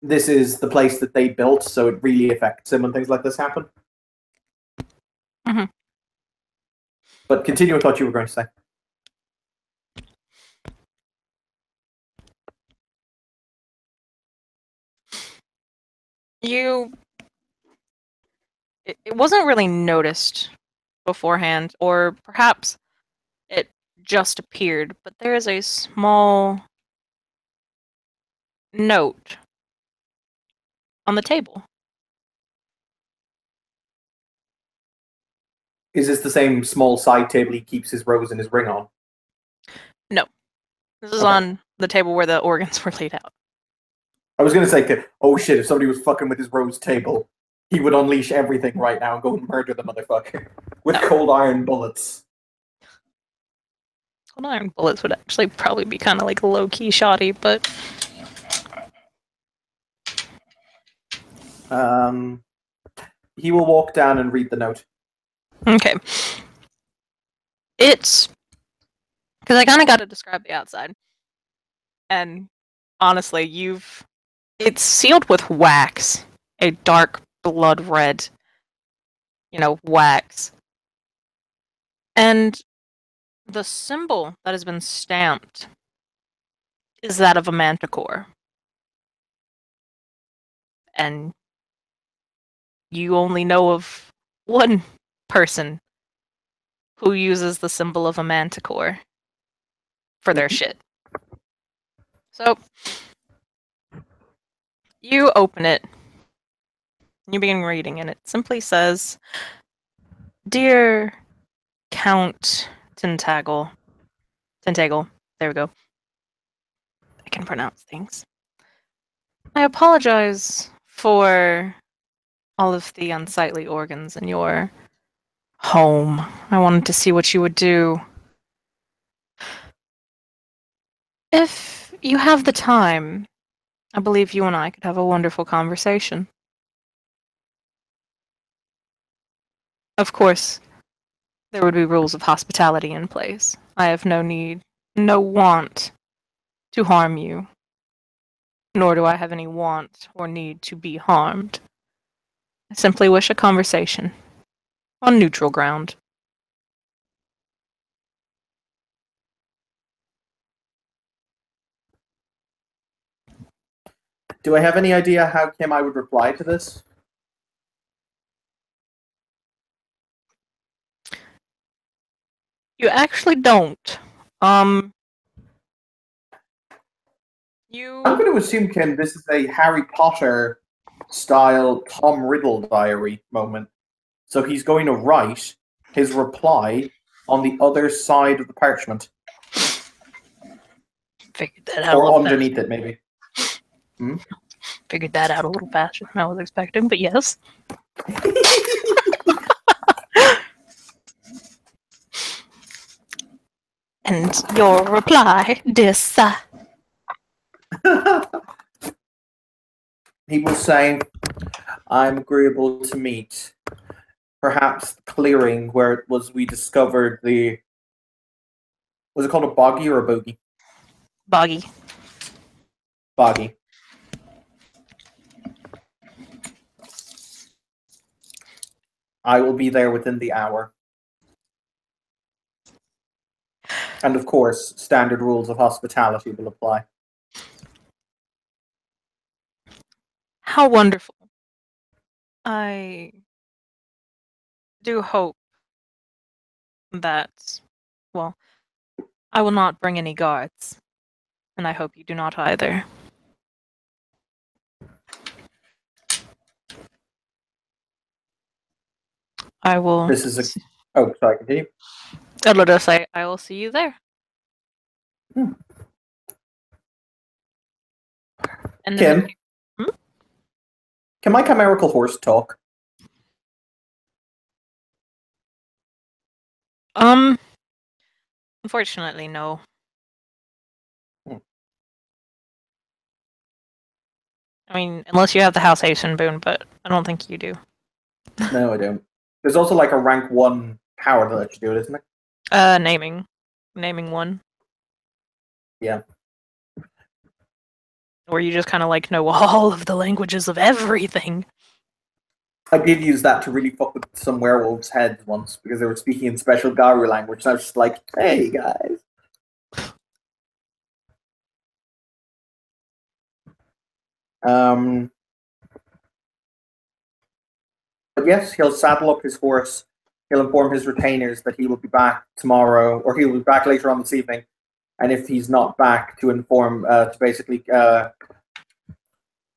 this is the place that they built, so it really affects him when things like this happen. But continue with what you were going to say. It wasn't really noticed beforehand, or perhaps it just appeared, but there is a small note on the table. Is this the same small side table he keeps his rose and his ring on? No. This is on the table where the organs were laid out. I was going to say, oh shit, if somebody was fucking with his rose table, he would unleash everything right now and go and murder the motherfucker with cold iron bullets. Cold iron bullets would actually probably be kind of like low-key shoddy, but... He will walk down and read the note. Okay. It's... Because I kind of got to describe the outside. And honestly, it's sealed with wax. A dark blood red, wax. And the symbol that has been stamped is that of a manticore. And you only know of one person who uses the symbol of a manticore for their shit. So, you open it, you begin reading, and it simply says, "Dear Count Tentacle, there we go. I can pronounce things. I apologize for all of the unsightly organs in your home. I wanted to see what you would do. If you have the time, I believe you and I could have a wonderful conversation. Of course, there would be rules of hospitality in place. I have no want to harm you, nor do I have any want or need to be harmed. I simply wish a conversation on neutral ground." Do I have any idea how Kim I would reply to this? You actually don't. I'm going to assume, Kim, this is a Harry Potter style Tom Riddle diary moment. So he's going to write his reply on the other side of the parchment. Figured that out. Or underneath it, maybe. Figured that out a little faster than I was expecting, but yes. And your reply, dear sir. He will say, "I'm agreeable to meet. Perhaps the clearing where it was we discovered the... Was it called a boggy or a bogey? Boggy. Boggy. I will be there within the hour." And of course, standard rules of hospitality will apply. How wonderful. I do hope that, well, I will not bring any guards, and I hope you do not either. I will. This is a. Oh, sorry. Continue. Let us say, I will see you there. And then Kim, can my chimerical horse talk? Unfortunately, no. I mean, unless you have the House Hasten boon, but I don't think you do. No, I don't. There's also like a rank 1 power that lets you do it, isn't it? Naming one. Yeah. Or you just kind of like know all of the languages of everything. I did use that to really fuck with some werewolves' heads once because they were speaking in special Garu language. And I was just like, "Hey guys." But yes, he'll saddle up his horse. He'll inform his retainers that he will be back tomorrow, or he will be back later on this evening. And if he's not back, to inform, to basically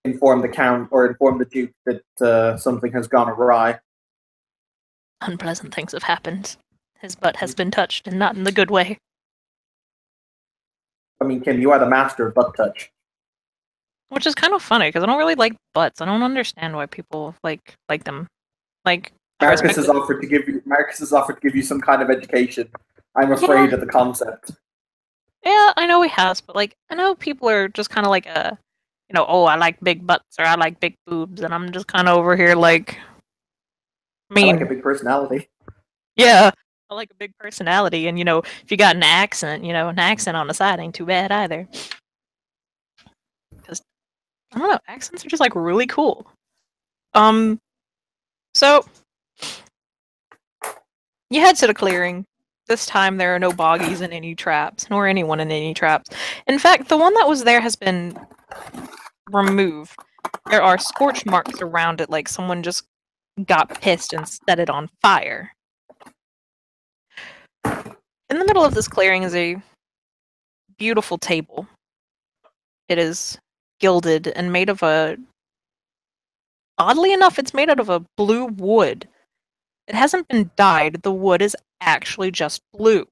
inform the count or inform the duke that something has gone awry. Unpleasant things have happened. His butt has been touched, and not in the good way. I mean, Kim, you are the master of butt touch. Which is kind of funny because I don't really like butts. I don't understand why people like them. Like Marcus has offered to give you some kind of education. I'm afraid of the concept. Yeah, I know he has, but like I know people are just kind of like oh, I like big butts or I like big boobs, and I'm just kind of over here like, I like a big personality. Yeah, I like a big personality, and if you got an accent, an accent on the side ain't too bad either. Because I don't know, accents are just like really cool. So you head to the clearing. This time there are no boggies in any traps, nor anyone in any traps. In fact, the one that was there has been removed. There are scorch marks around it, like someone just got pissed and set it on fire. In the middle of this clearing is a beautiful table. It is gilded and made of oddly enough, it's made out of a blue wood. It hasn't been dyed. The wood is actually just blue.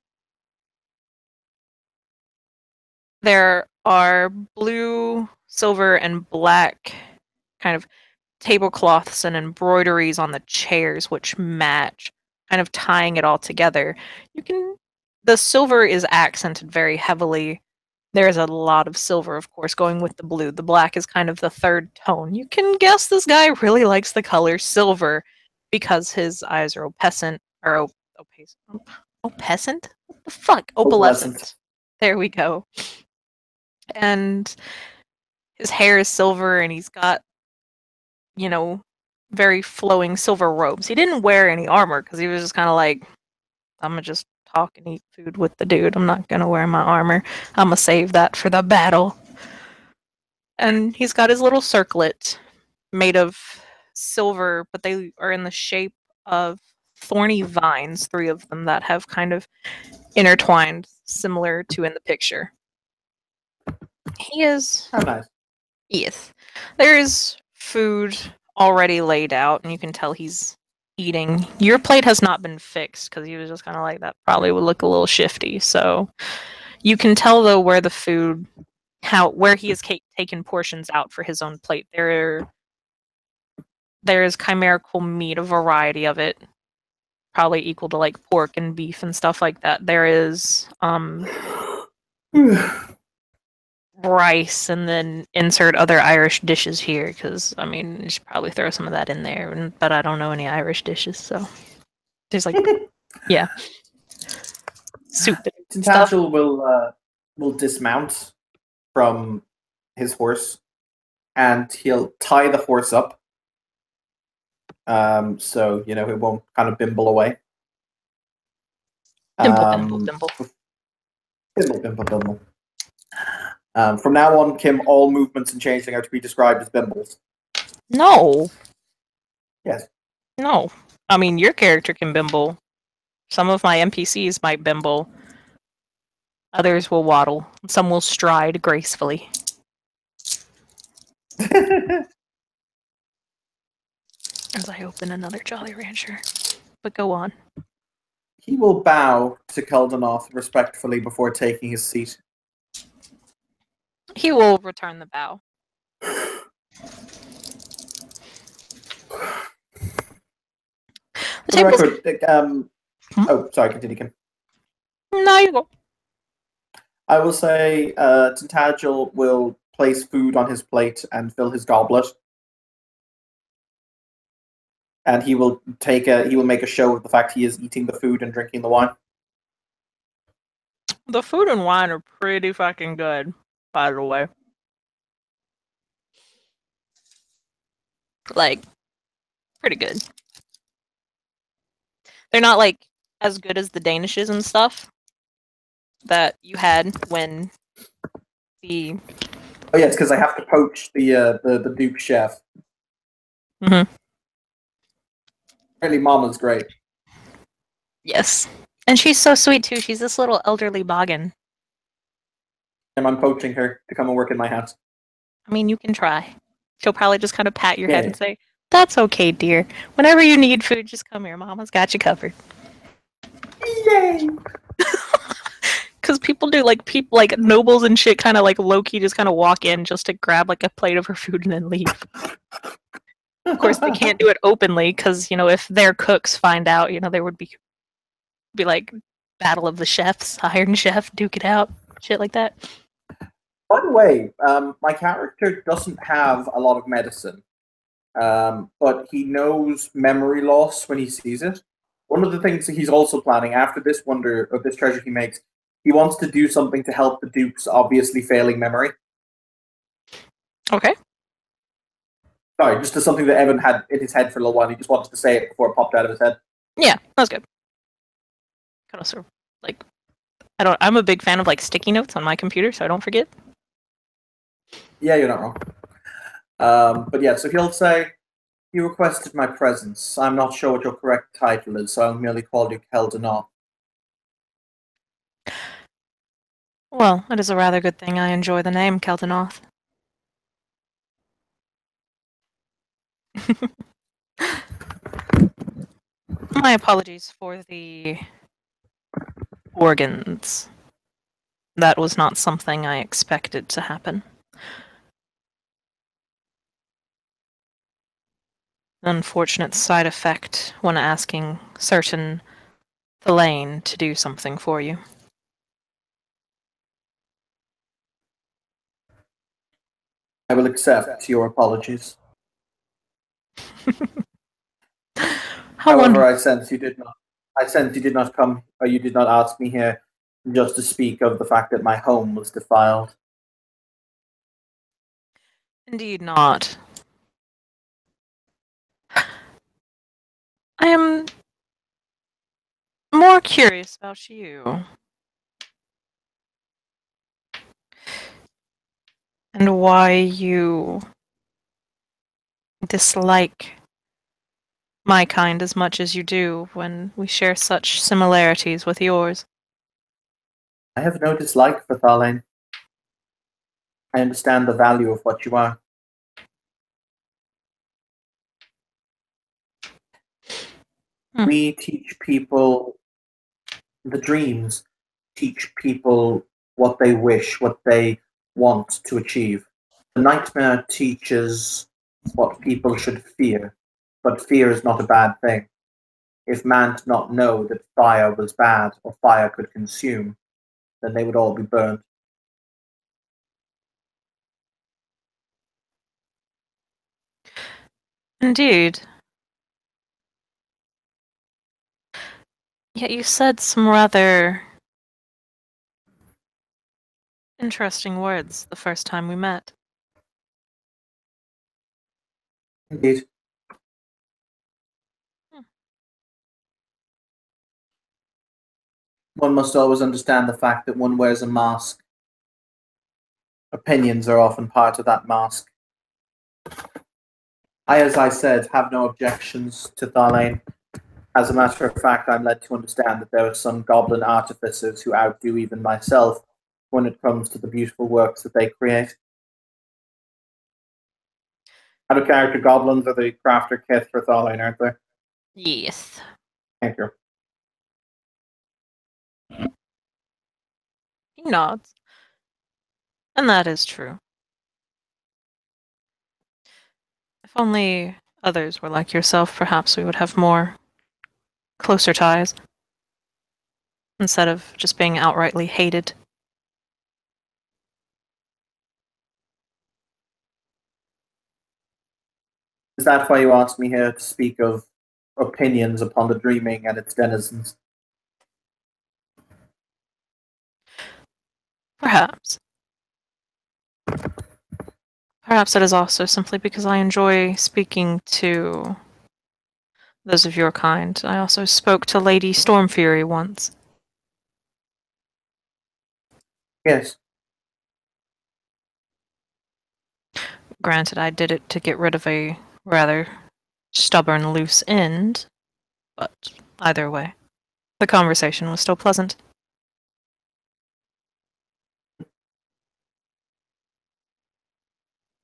There are blue, silver, and black kind of tablecloths and embroideries on the chairs which match, kind of tying it all together. The silver is accented very heavily. There's a lot of silver, of course, going with the blue. The black is kind of the third tone. You can guess this guy really likes the color silver because his eyes are opescent, or opescent? What the fuck? Opalescent. There we go. And his hair is silver, and he's got, very flowing silver robes. He didn't wear any armor because he was just kind of like, I'm gonna just talk and eat food with the dude. I'm not gonna wear my armor. I'm gonna save that for the battle. And he's got his little circlet made of silver, but they are in the shape of thorny vines, 3 of them that have kind of intertwined, similar to in the picture. He is. How nice. Yes. There's food already laid out, and you can tell he's eating. Your plate has not been fixed because he was just kind of like, that probably would look a little shifty. So you can tell though where the food, where he has taken portions out for his own plate. There is chimerical meat, a variety of it, probably equal to like pork and beef and stuff like that. There is rice, and then insert other Irish dishes here because you should probably throw some of that in there, but I don't know any Irish dishes, so there's like yeah, soup. Tintagel will dismount from his horse, and he'll tie the horse up, so it won't kind of bimble away. Dimple. Bimble, bimble, bimble. From now on, Kim, all movements and changeling are to be described as bimbles. No. Yes. No. I mean, your character can bimble. Some of my NPCs might bimble. Others will waddle. Some will stride gracefully. As I open another Jolly Rancher. But go on. He will bow to Keldanoth respectfully before taking his seat. He will return the bow. For the record, oh, sorry, continue, Kim. No, you go. I will say Tintagel will place food on his plate and fill his goblet. And he will make a show of the fact he is eating the food and drinking the wine. The food and wine are pretty fucking good, by the way. Like, pretty good. They're not, like, as good as the Danishes and stuff that you had when the... Oh, yeah, it's because I have to poach the Duke chef. Mm-hmm. Really, Mama's great. Yes. And she's so sweet, too. She's this little elderly boggin. And I'm poaching her to come and work in my house. I mean, you can try. She'll probably just kind of pat your head and say, "That's okay, dear. Whenever you need food, just come here. Mama's got you covered." Yay! Because people do, like, nobles and shit kind of, like, low-key just kind of walk in just to grab, like, a plate of her food and then leave. Of course, they can't do it openly, because, you know, if their cooks find out, you know, there would be like, battle of the chefs, Iron Chef, duke it out, shit like that. By the way, my character doesn't have a lot of medicine, but he knows memory loss when he sees it. One of the things that he's also planning after this wonder or this treasure he makes, he wants to do something to help the Duke's obviously failing memory. Okay. Sorry, just as something that Evan had in his head for a little while. He just wanted to say it before it popped out of his head. Yeah, that's good. Kind of sort of, like, I'm a big fan of, like, sticky notes on my computer, so I don't forget. Yeah, you're not wrong. But yeah, so he'll say, "You requested my presence. I'm not sure what your correct title is, so I'll merely call you Keldanoth." Well, it is a rather good thing I enjoy the name Keldanoth. My apologies for the organs. That was not something I expected to happen. An unfortunate side effect when asking certain Thelaine to do something for you. I will accept your apologies. However, I sense you did not. I sense you did not come, or you did not ask me here just to speak of the fact that my home was defiled. Indeed not. I am more curious about you. And why you dislike my kind as much as you do when we share such similarities with yours. I have no dislike for Thalain. I understand the value of what you are. We teach people the dreams, teach people what they wish, what they want to achieve. The nightmare teaches what people should fear, but fear is not a bad thing. If man did not know that fire was bad or fire could consume, then they would all be burned. Indeed. Yet you said some rather interesting words the first time we met. Indeed. One must always understand the fact that one wears a mask. Opinions are often part of that mask. As I said, have no objections to Tharlane. As a matter of fact, I'm led to understand that there are some goblin artificers who outdo even myself when it comes to the beautiful works that they create. Out of character, goblins are the crafter kith for Tharlane, aren't they? Yes. Thank you. He nods. And that is true. If only others were like yourself, perhaps we would have more closer ties. Instead of just being outrightly hated. Is that why you asked me here to speak of opinions upon the dreaming and its denizens? Perhaps. Perhaps it is also simply because I enjoy speaking to those of your kind. I also spoke to Lady Stormfury once. Yes. Granted, I did it to get rid of a rather stubborn loose end, but either way, the conversation was still pleasant.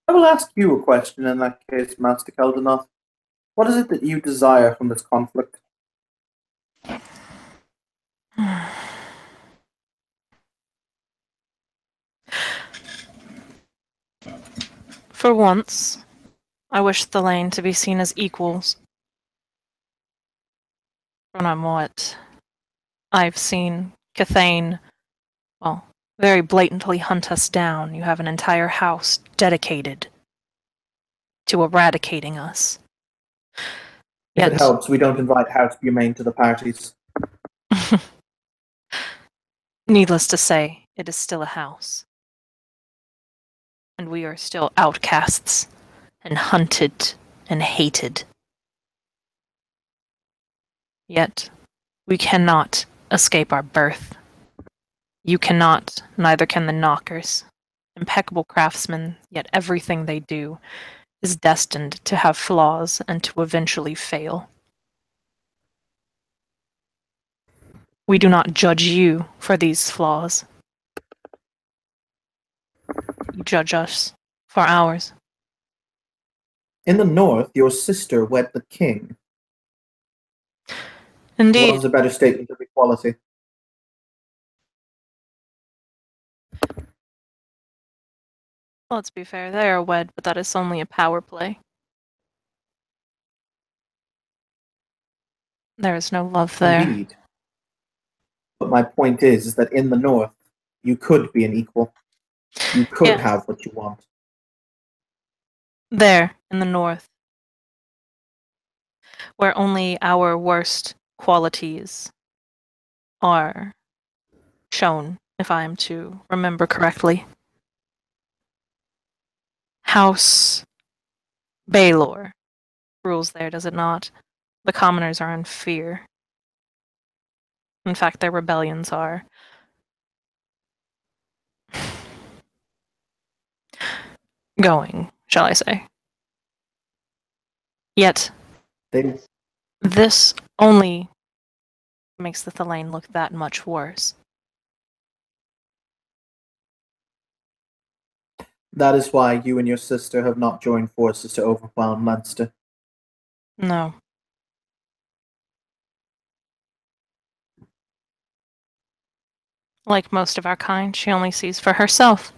I will ask you a question in that case, Master Keldanoth. What is it that you desire from this conflict? For once, I wish the lane to be seen as equals. From what I've seen, Cathane, well, very blatantly hunt us down. You have an entire house dedicated to eradicating us. If it helps, we don't invite House Humane to the parties. Needless to say, it is still a house. And we are still outcasts, and hunted, and hated. Yet, we cannot escape our birth. You cannot, neither can the knockers. Impeccable craftsmen, yet everything they do is destined to have flaws and to eventually fail. We do not judge you for these flaws. You judge us for ours. In the north, your sister wed the king. Indeed. What is a better statement of equality? Let's be fair, they are wed, but that is only a power play. There is no love there. Indeed. But my point is that in the north, you could be an equal. You could have what you want. There, in the north, where only our worst qualities are shown, if I am to remember correctly. House Baylor rules there, does it not? The commoners are in fear. In fact, their rebellions are going, shall I say. Yet, this only makes the Thalane look that much worse. That is why you and your sister have not joined forces to overwhelm Leinster. No. Like most of our kind, she only sees for herself.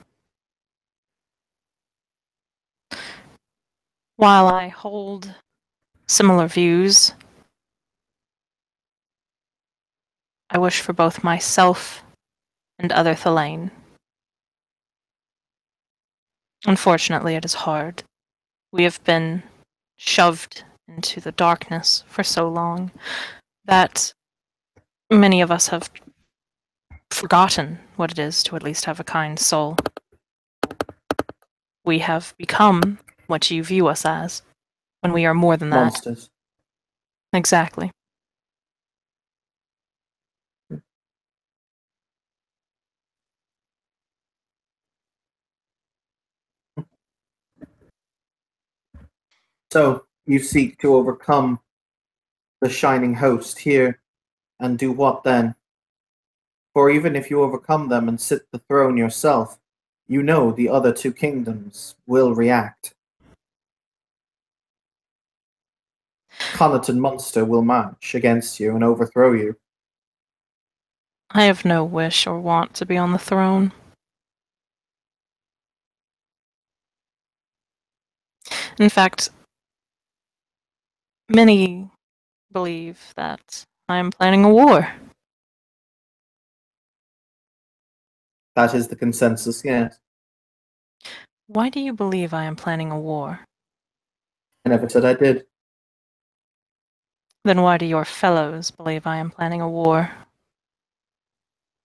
While I hold similar views, I wish for both myself and other Thalane. Unfortunately, it is hard. We have been shoved into the darkness for so long that many of us have forgotten what it is to at least have a kind soul. We have become what you view us as, when we are more than that. Monsters. Exactly. So you seek to overcome the shining host here, and do what then? For even if you overcome them and sit the throne yourself, you know the other two kingdoms will react. Connaught and Munster will march against you and overthrow you. I have no wish or want to be on the throne. In fact, many believe that I am planning a war. That is the consensus, yes. Why do you believe I am planning a war? I never said I did. Then why do your fellows believe I am planning a war?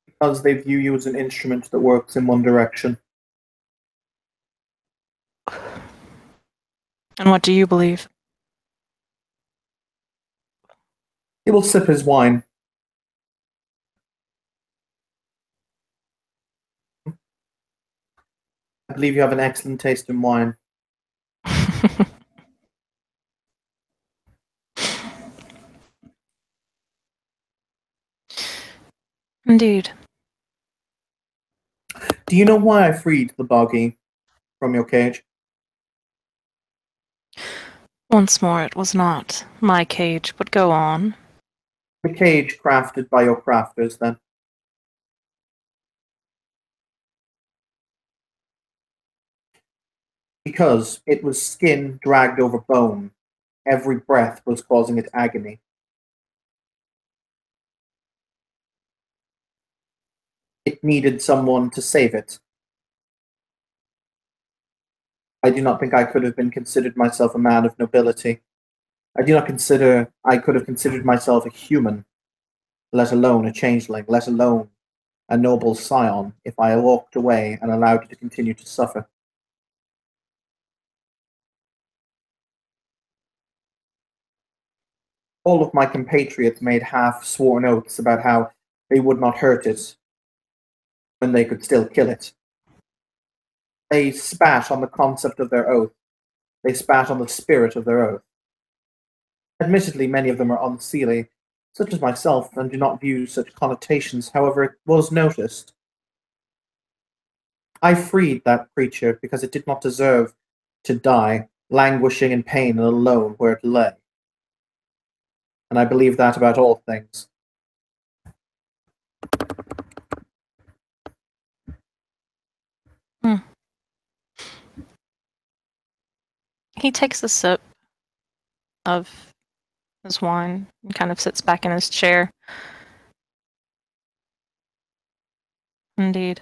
Because they view you as an instrument that works in one direction. And what do you believe? He will sip his wine. I believe you have an excellent taste in wine. Indeed. Do you know why I freed the boggy from your cage? Once more, it was not my cage, but go on. The cage crafted by your crafters, then. Because it was skin dragged over bone. Every breath was causing it agony. It needed someone to save it. I do not think I could have been considered myself a man of nobility. I do not consider I could have considered myself a human, let alone a changeling, let alone a noble scion, if I walked away and allowed you to continue to suffer. All of my compatriots made half-sworn oaths about how they would not hurt it when they could still kill it. They spat on the concept of their oath. They spat on the spirit of their oath. Admittedly, many of them are unseelie, such as myself, and do not view such connotations, however, it was noticed. I freed that creature because it did not deserve to die, languishing in pain and alone where it lay. And I believe that about all things. He takes a sip of his wine and kind of sits back in his chair. Indeed.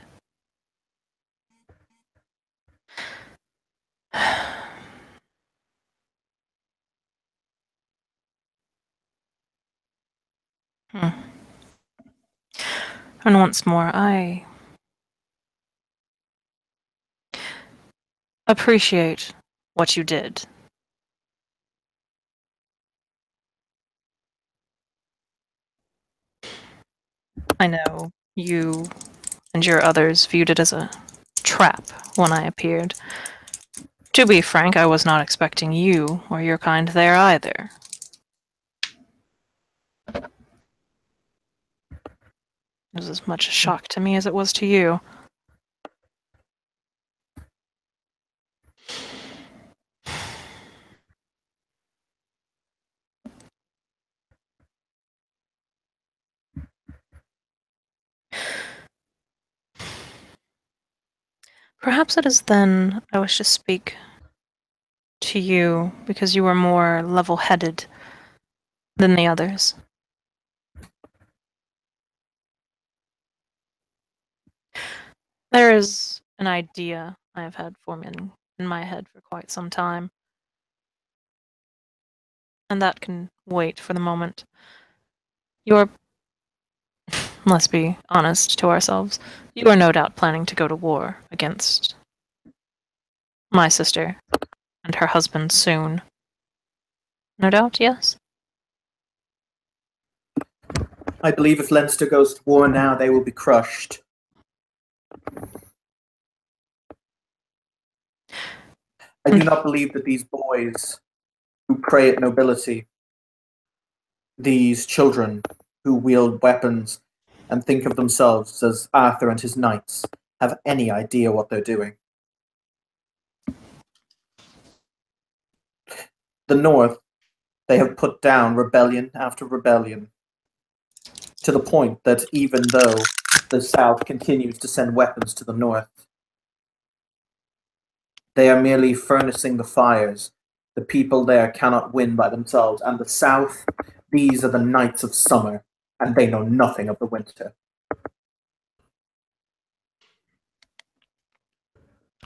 And once more, I appreciate what you did. I know you and your others viewed it as a trap when I appeared. To be frank, I was not expecting you or your kind there either. It was as much a shock to me as it was to you. Perhaps it is then I wish to speak to you because you are more level-headed than the others. There is an idea I have had forming in my head for quite some time, and that can wait for the moment. You're, let's be honest to ourselves, you are no doubt planning to go to war against my sister and her husband soon. No doubt, yes? I believe if Leinster goes to war now, they will be crushed. I do not believe that these boys who prey at nobility, these children who wield weapons and think of themselves as Arthur and his knights, have any idea what they're doing. The North, they have put down rebellion after rebellion, to the point that even though the South continues to send weapons to the North, they are merely furnacing the fires. The people there cannot win by themselves, and the South, these are the knights of summer, and they know nothing of the winter.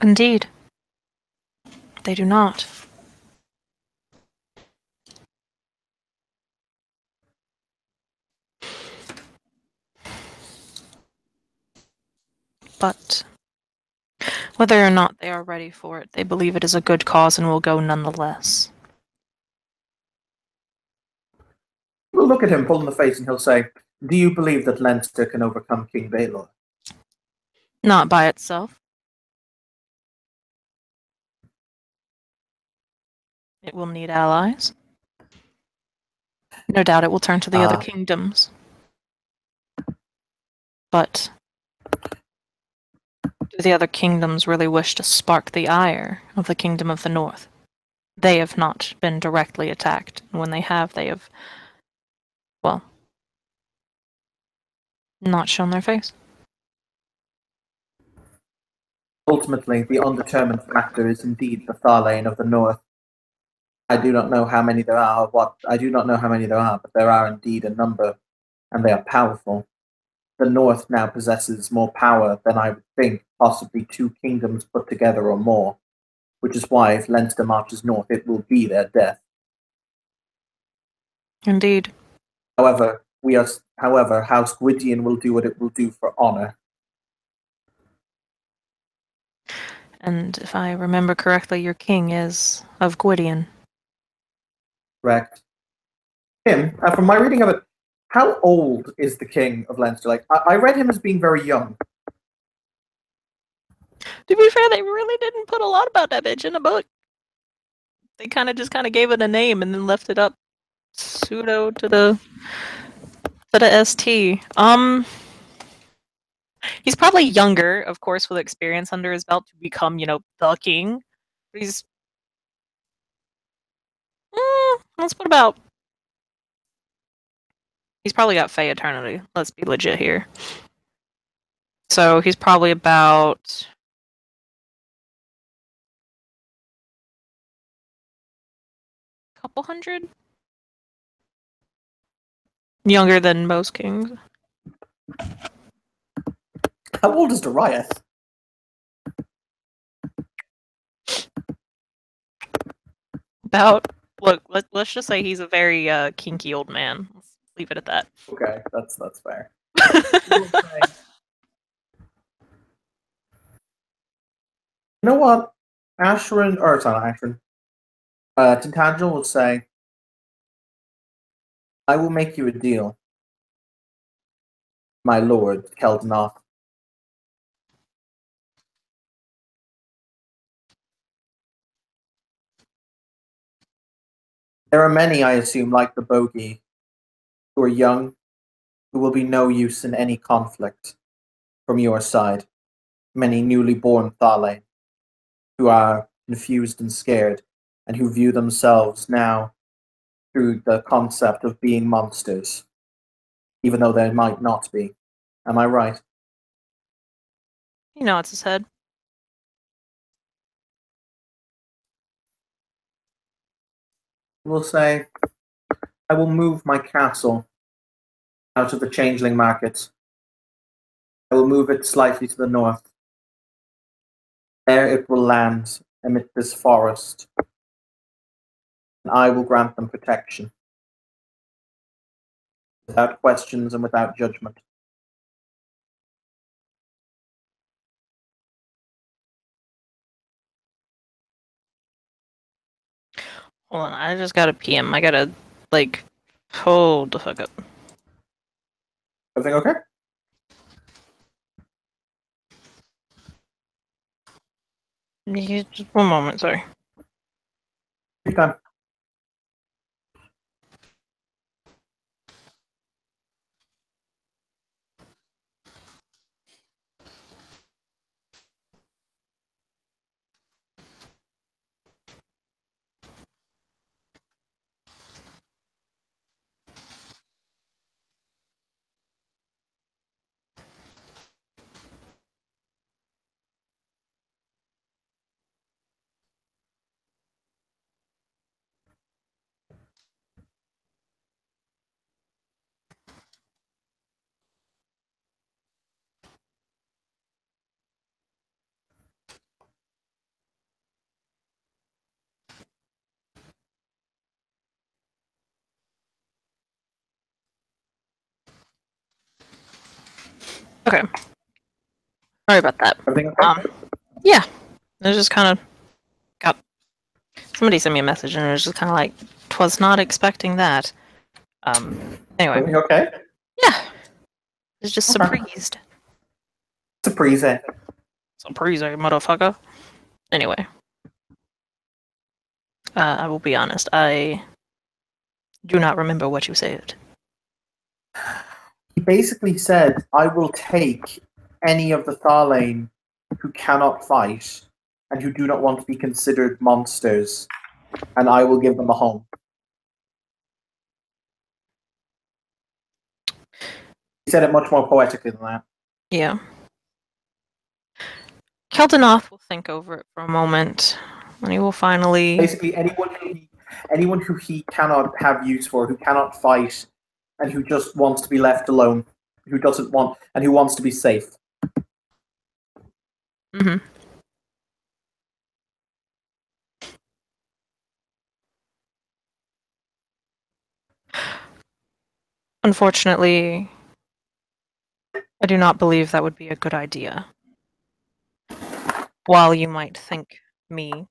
Indeed. They do not. But whether or not they are ready for it, they believe it is a good cause and will go nonetheless. We'll look at him full in the face and he'll say, "Do you believe that Leinster can overcome King Baelor?" Not by itself. It will need allies. No doubt it will turn to the other kingdoms. But do the other kingdoms really wish to spark the ire of the Kingdom of the North? They have not been directly attacked. And when they have, well, not shown their face. Ultimately, the undetermined factor is indeed the Tharlane of the North. I do not know how many there are, but there are indeed a number, and they are powerful. The North now possesses more power than I would think possibly 2 kingdoms put together or more, which is why if Leinster marches north, it will be their death. Indeed. However, House Gwydion will do what it will do for honor. And if I remember correctly, your king is of Gwydion. Correct. Him, from my reading of it, how old is the king of Leinster? Like, I read him as being very young. To be fair, they really didn't put a lot about that bitch in the book. They just gave it a name and then left it up pseudo to the ST. He's probably younger, of course, with experience under his belt to become, the king. But he's let's put about. He's probably got Fey Eternity. Let's be legit here. So he's probably about. Couple hundred? Younger than most kings. How old is Darius? Look, let's just say he's a very kinky old man. Let's leave it at that. Okay, that's fair. You know what? Tintagel will say, "I will make you a deal, my lord Keldanoth. There are many, I assume, like the bogey, who are young, who will be no use in any conflict from your side. Many newly born Thale, who are confused and scared, and who view themselves now through the concept of being monsters, even though they might not be. Am I right?" He nods his head. We'll say, "I will move my castle out of the changeling market. I will move it slightly to the north. There it will land amid this forest, and I will grant them protection, without questions and without judgment." Hold on, I just got a PM. I gotta, hold the fuck up. Everything okay? Just one moment, sorry. Take time. Okay. Sorry about that. Everything okay? Yeah. It was just kind of got. Somebody sent me a message, and it was just kind of like, "'Twas not expecting that." Anyway. Everything okay? Yeah. I was just Okay. surprised. Surprise. Surprise, motherfucker. Anyway. I will be honest. I do not remember what you said. He basically said, I will take any of the Tharlane who cannot fight and who do not want to be considered monsters, and I will give them a home. He said it much more poetically than that. Yeah. Keldanoth will think over it for a moment, and he will finally. Basically, anyone who he cannot have use for, who cannot fight, and who just wants to be left alone, who doesn't want, and who wants to be safe. Mm-hmm. Unfortunately, I do not believe that would be a good idea. While you might think me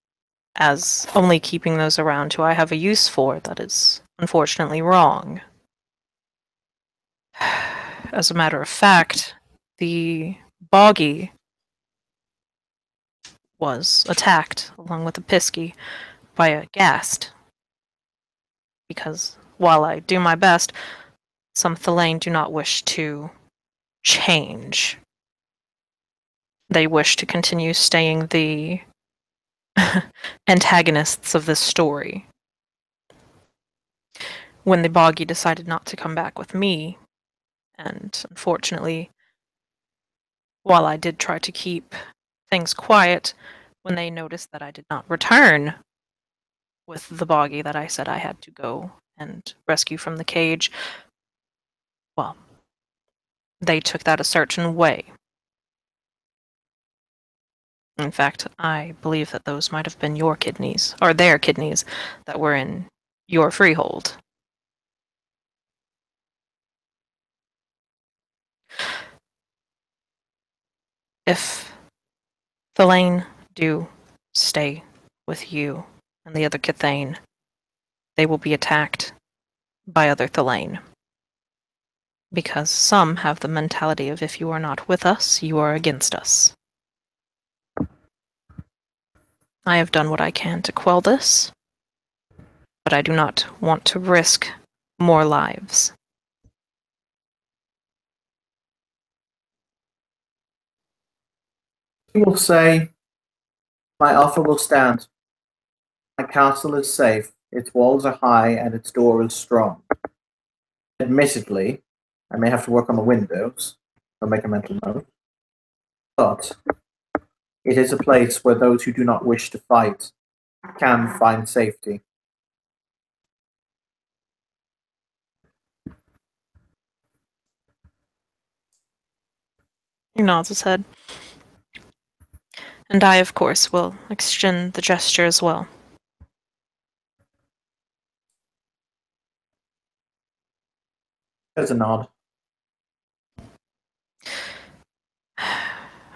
as only keeping those around who I have a use for, that is unfortunately wrong. As a matter of fact, the Boggy was attacked, along with the Pisky, by a ghast. Because while I do my best, some Thalane do not wish to change. They wish to continue staying the antagonists of this story. When the Boggy decided not to come back with me, and unfortunately, while I did try to keep things quiet, when they noticed that I did not return with the Boggy that I said I had to go and rescue from the cage, well, they took that a certain way. In fact, I believe that those might have been your kidneys, or their kidneys, that were in your freehold. If Thalane do stay with you and the other Cathane, they will be attacked by other Thalane. Because some have the mentality of if you are not with us, you are against us. I have done what I can to quell this, but I do not want to risk more lives. He will say, my offer will stand. My castle is safe, its walls are high, and its door is strong. Admittedly, I may have to work on the windows, I'll make a mental note, but it is a place where those who do not wish to fight can find safety. He nods his head. And I, of course, will extend the gesture as well. There's a nod.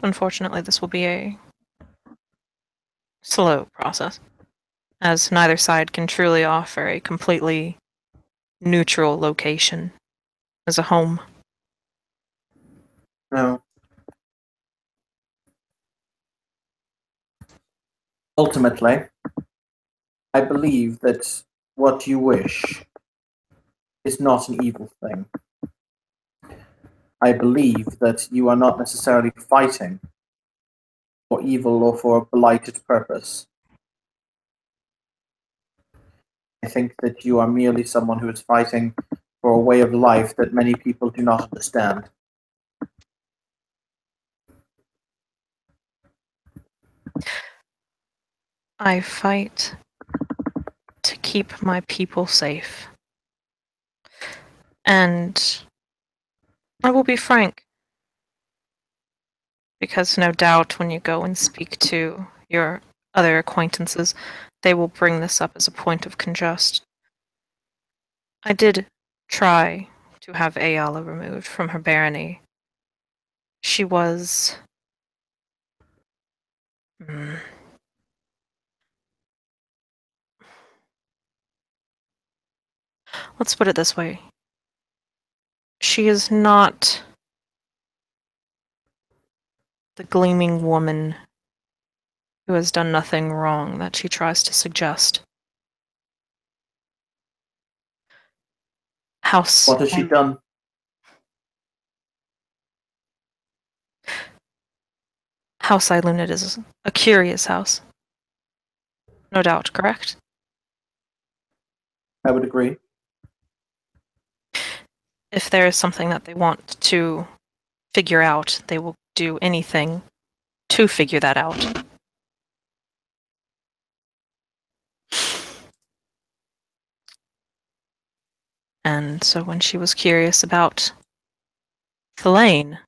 Unfortunately, this will be a slow process, as neither side can truly offer a completely neutral location as a home. No. Ultimately, I believe that what you wish is not an evil thing. I believe that you are not necessarily fighting for evil or for a blighted purpose. I think that you are merely someone who is fighting for a way of life that many people do not understand. I fight to keep my people safe. And I will be frank, because no doubt when you go and speak to your other acquaintances, they will bring this up as a point of conjust. I did try to have Ayala removed from her barony, She was... Let's put it this way. She is not the gleaming woman who has done nothing wrong that she tries to suggest. House... What has she done? House Ilunid is a curious house. No doubt, correct? I would agree. If there is something that they want to figure out, they will do anything to figure that out. And so when she was curious about Thelaine,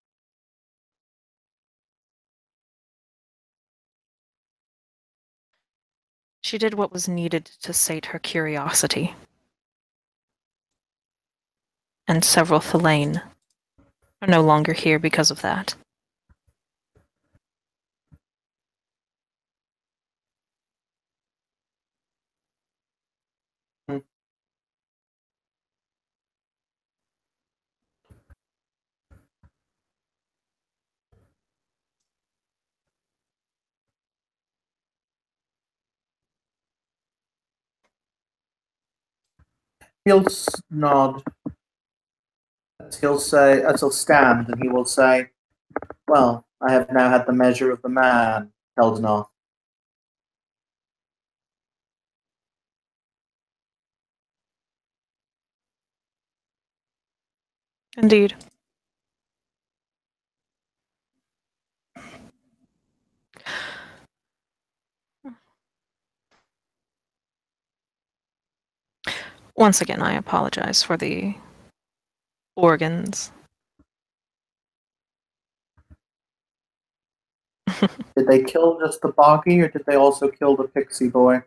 she did what was needed to sate her curiosity. And several Thelaine are no longer here because of that. He'll nod. He'll say, as he'll stand, and he will say, "Well, I have now had the measure of the man, Eldenoth. Indeed. Once again, I apologize for the organs. Did they kill just the boggy, or did they also kill the pixie boy?"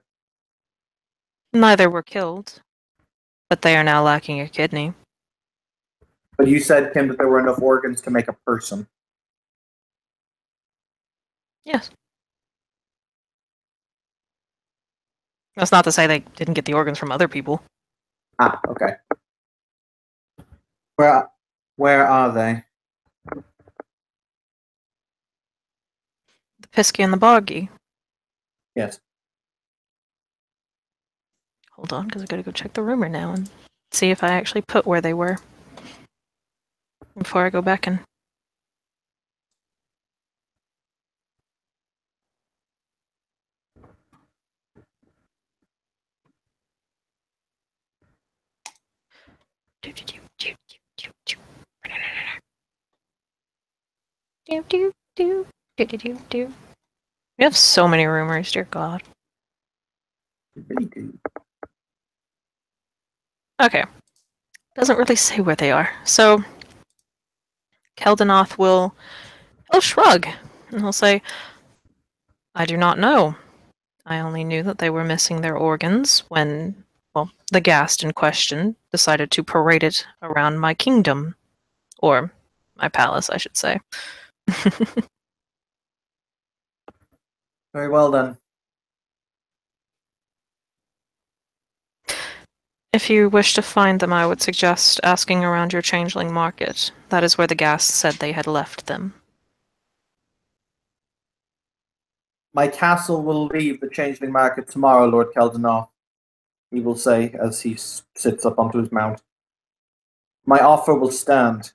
Neither were killed, but they are now lacking a kidney. But you said, Kim, that there were enough organs to make a person. Yes. That's not to say they didn't get the organs from other people. Ah, okay. Where are they? The Pisky and the Boggy. Yes. Hold on, because I gotta go check the rumor now and see if I actually put where they were before I go back and... We have so many rumors, dear God. You really do. Okay. Doesn't really say where they are. So, Keldenoth he'll shrug, and he'll say, I do not know. I only knew that they were missing their organs when, well, the ghast in question decided to parade it around my kingdom. Or my palace, I should say. Very well, then. If you wish to find them, I would suggest asking around your changeling market. That is where the ghast said they had left them. My castle will leave the changeling market tomorrow, Lord Keldenoth, he will say as he sits up onto his mount. My offer will stand.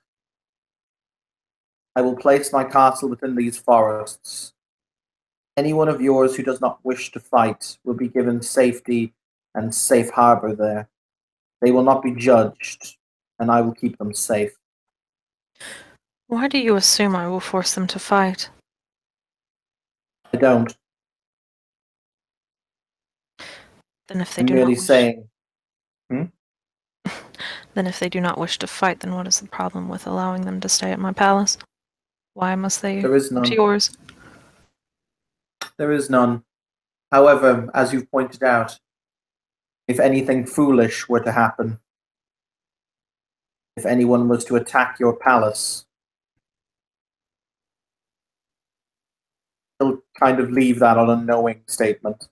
I will place my castle within these forests. Anyone of yours who does not wish to fight will be given safety and safe harbor there. They will not be judged, and I will keep them safe. Why do you assume I will force them to fight? I don't. Then if they I'm do merely not wish... saying. Then if they do not wish to fight, then what is the problem with allowing them to stay at my palace? Why must they There is come to none. yours? There is none. However, as you've pointed out, if anything foolish were to happen, if anyone was to attack your palace, kind of leave that on a knowing statement.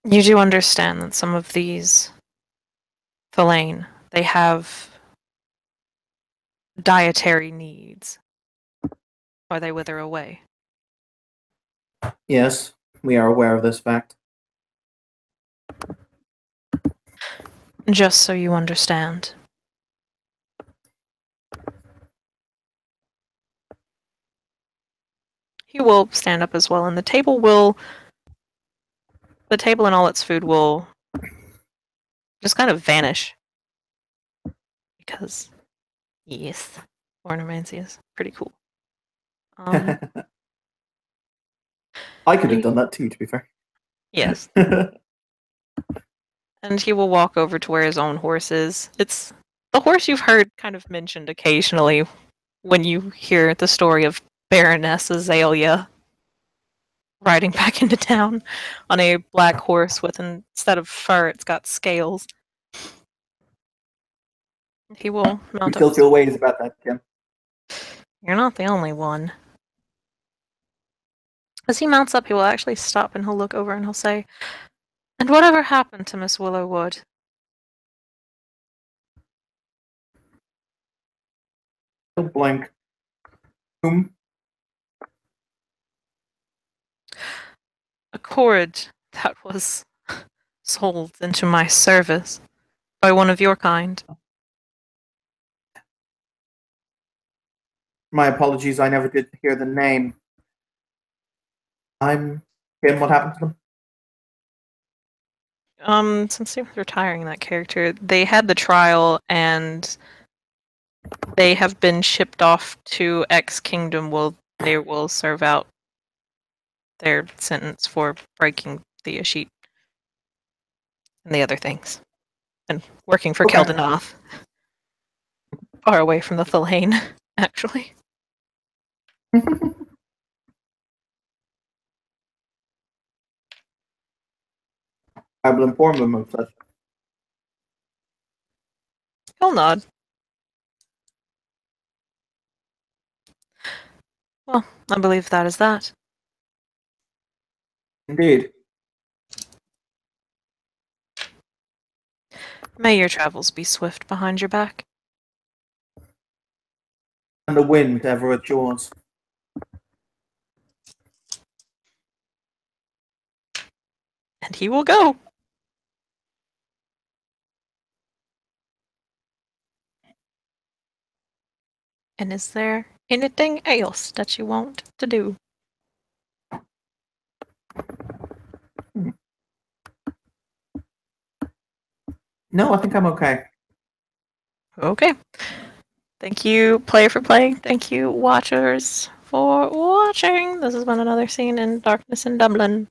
You do understand that some of these Thelain, they have dietary needs, or they wither away. Yes, we are aware of this fact. Just so you understand. He will stand up as well, and the table and all its food will just kind of vanish. Because, yes, ornamency is pretty cool. I could have done that too, to be fair. Yes. And he will walk over to where his own horse is. It's the horse you've heard kind of mentioned occasionally when you hear the story of Baroness Azalea riding back into town on a black horse with, instead of fur, it's got scales. He will We mount still up. feel ways about that, Jim. You're not the only one. As he mounts up, he will actually stop and he'll look over and he'll say, "And whatever happened to Miss Willowwood?" He'll blink. Whom? A cord that was sold into my service by one of your kind. My apologies, I never did hear the name. I'm Tim. What happened to them? Since they were retiring that character, they had the trial and they have been shipped off to X Kingdom. They will serve out their sentence for breaking the Ashit and the other things. And working for Okay. Keldanoth. Far away from the Thelain, actually. I will inform them of such. He'll nod. Well, I believe that is that. Indeed. May your travels be swift behind your back. And the wind ever at yours. And he will go. And is there anything else that you want to do? No, I think I'm okay. Okay. Thank you, player, for playing. Thank you, watchers, for watching. This has been another scene in Darkness in Dublin.